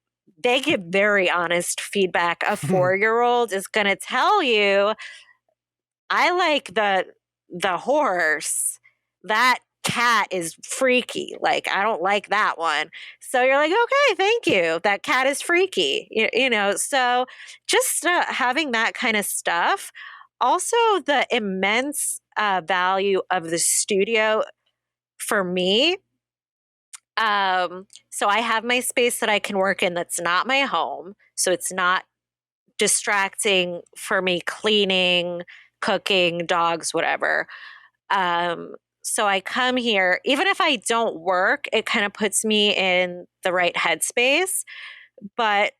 they give very honest feedback. A 4-year-old is going to tell you, I like the horse. That cat is freaky. Like, I don't like that one. So you're like, okay, thank you. That cat is freaky. So just having that kind of stuff. Also, the immense value of the studio for me. So I have my space that I can work in that's not my home. So it's not distracting for me cleaning, cooking, dogs, whatever. So I come here, even if I don't work, it kind of puts me in the right headspace. But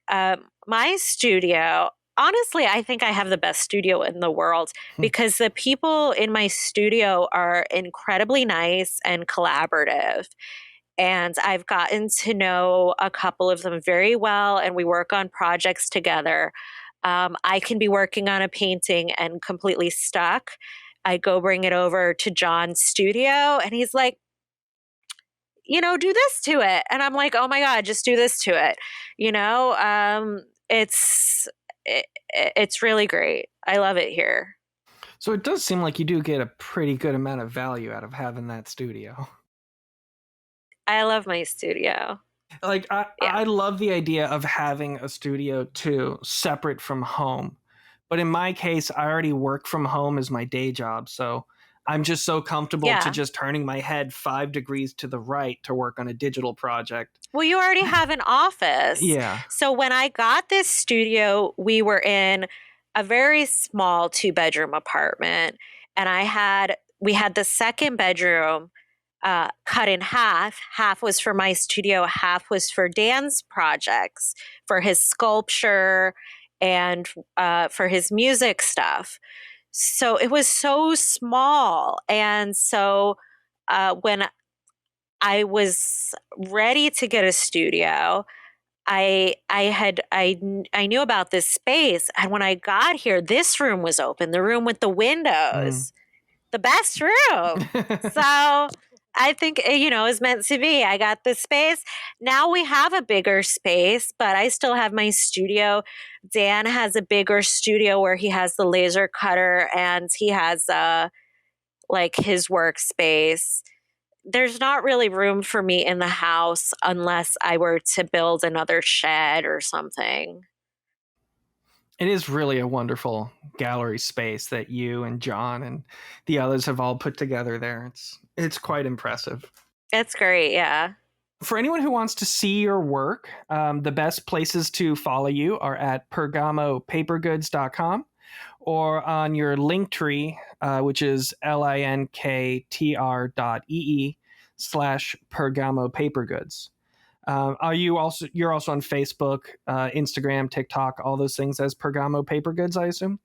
my studio, honestly, I think I have the best studio in the world because the people in my studio are incredibly nice and collaborative. And I've gotten to know a couple of them very well, and we work on projects together. I can be working on a painting and completely stuck. I go bring it over to John's studio, and he's like, do this to it. And I'm like, oh my God, just do this to it. It's really great. I love it here. So it does seem like you do get a pretty good amount of value out of having that studio. I love my studio. Like, I love the idea of having a studio too, separate from home. But in my case, I already work from home as my day job. So I'm just so comfortable to just turning my head 5 degrees to the right to work on a digital project. Well, you already have an office. Yeah. So when I got this studio, we were in a very small 2-bedroom apartment. And we had the second bedroom cut in half. Half was for my studio, half was for Dan's projects, for his sculpture and for his music stuff. So it was so small. And so when I was ready to get a studio, I knew about this space, and when I got here, this room was open, the room with the windows, the best room. So I think it's meant to be. I got this space. Now we have a bigger space, but I still have my studio. Dan has a bigger studio where he has the laser cutter and he has like his workspace. There's not really room for me in the house unless I were to build another shed or something. It is really a wonderful gallery space that you and John and the others have all put together there. It's quite impressive. It's great, yeah. For anyone who wants to see your work, the best places to follow you are at pergamopapergoods.com or on your Linktree, which is linktr.ee/Pergamo Papergoods. You're also on Facebook, Instagram, TikTok, all those things as Pergamo Papergoods, I assume?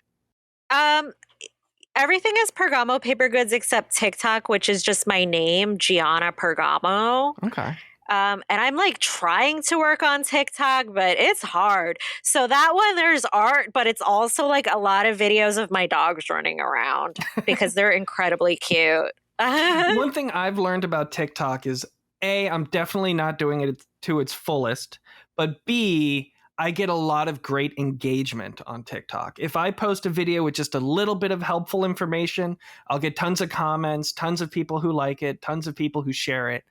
Everything is Pergamo Papergoods except TikTok, which is just my name, Gianna Pergamo. Okay. And I'm like trying to work on TikTok, but it's hard. So that one, there's art, but it's also like a lot of videos of my dogs running around because they're incredibly cute. One thing I've learned about TikTok is A, I'm definitely not doing it to its fullest, but B, I get a lot of great engagement on TikTok. If I post a video with just a little bit of helpful information, I'll get tons of comments, tons of people who like it, tons of people who share it.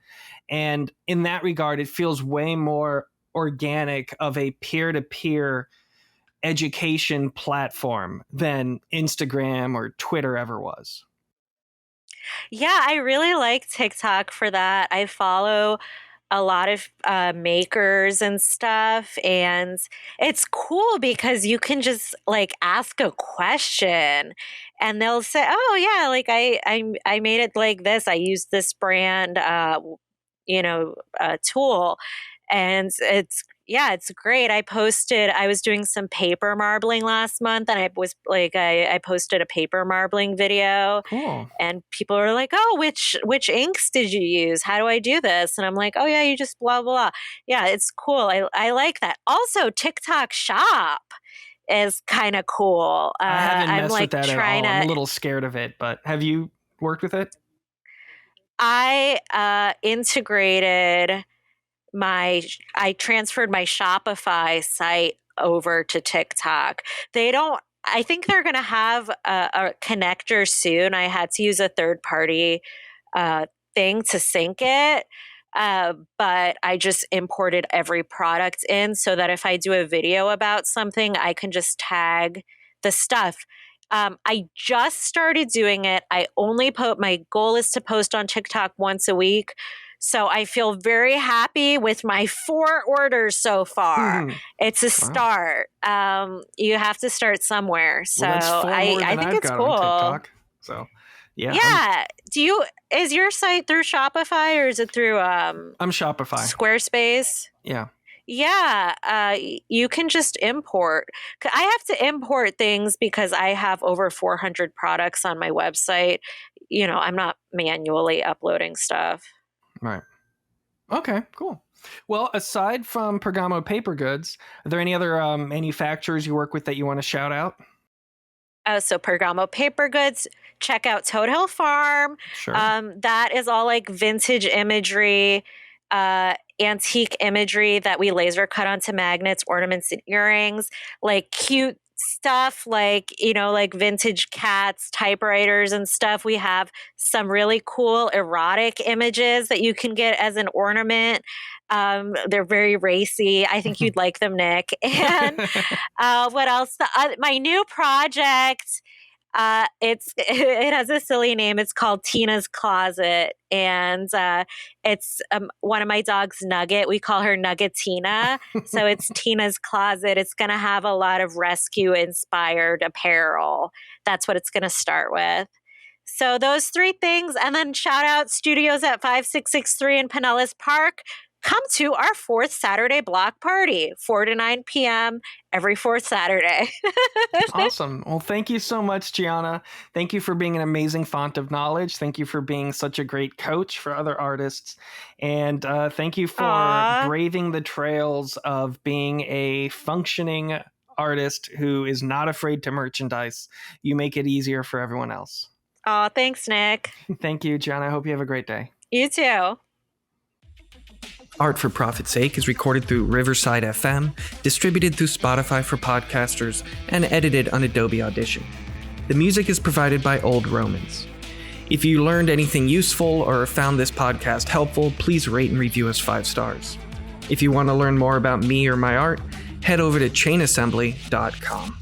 And in that regard, it feels way more organic of a peer-to-peer education platform than Instagram or Twitter ever was. Yeah, I really like TikTok for that. I follow a lot of makers and stuff, and it's cool because you can just like ask a question and they'll say, oh yeah, like I made it like this, I used this brand tool, and it's great. I was doing some paper marbling last month, and I posted a paper marbling video. Cool. And people are like, oh, which inks did you use? How do I do this? And I'm like, oh yeah, you just blah, blah. Yeah, it's cool. I like that. Also, TikTok Shop is kind of cool. I haven't I'm messed like with that at all. trying I'm a to. little scared of it, but have you worked with it? I integrated I transferred my Shopify site over to TikTok. They don't, I think they're going to have a connector soon. I had to use a third party thing to sync it. But I just imported every product in so that if I do a video about something, I can just tag the stuff. I just started doing it. My goal is to post on TikTok once a week. So I feel very happy with my 4 orders so far. It's a Wow. start. You have to start somewhere. So Well, that's 4 more I than think I've it's got cool. on TikTok. So, yeah. Yeah. Is your site through Shopify or is it through I'm Shopify. Squarespace? Yeah. Yeah, you can just import. I have to import things because I have over 400 products on my website. I'm not manually uploading stuff. Right. Okay, cool. Well, aside from Pergamo paper goods, are there any other manufacturers you work with that you want to shout out? So Pergamo paper goods, check out Toad Hill Farm. Sure. That is all like vintage imagery, antique imagery that we laser cut onto magnets, ornaments, and earrings, like cute stuff like vintage cats, typewriters and stuff. We have some really cool erotic images that you can get as an ornament. They're very racy. I think you'd like them, Nick. And what else? My new project. It has a silly name. It's called Tina's Closet, and it's one of my dogs, Nugget. We call her Nuggetina, so it's Tina's Closet. It's going to have a lot of rescue inspired apparel. That's what it's going to start with. So those 3 things, and then shout out Studios at 5663 in Pinellas Park. Come to our 4th Saturday block party, 4 to 9 p.m. every 4th Saturday. Awesome. Well, thank you so much, Gianna. Thank you for being an amazing font of knowledge. Thank you for being such a great coach for other artists. And thank you for braving the trails of being a functioning artist who is not afraid to merchandise. You make it easier for everyone else. Oh, thanks, Nick. Thank you, Gianna. I hope you have a great day. You too. Art for Profit's Sake is recorded through Riverside FM, distributed through Spotify for podcasters, and edited on Adobe Audition. The music is provided by Old Romans. If you learned anything useful or found this podcast helpful, please rate and review us 5 stars. If you want to learn more about me or my art, head over to chainassembly.com.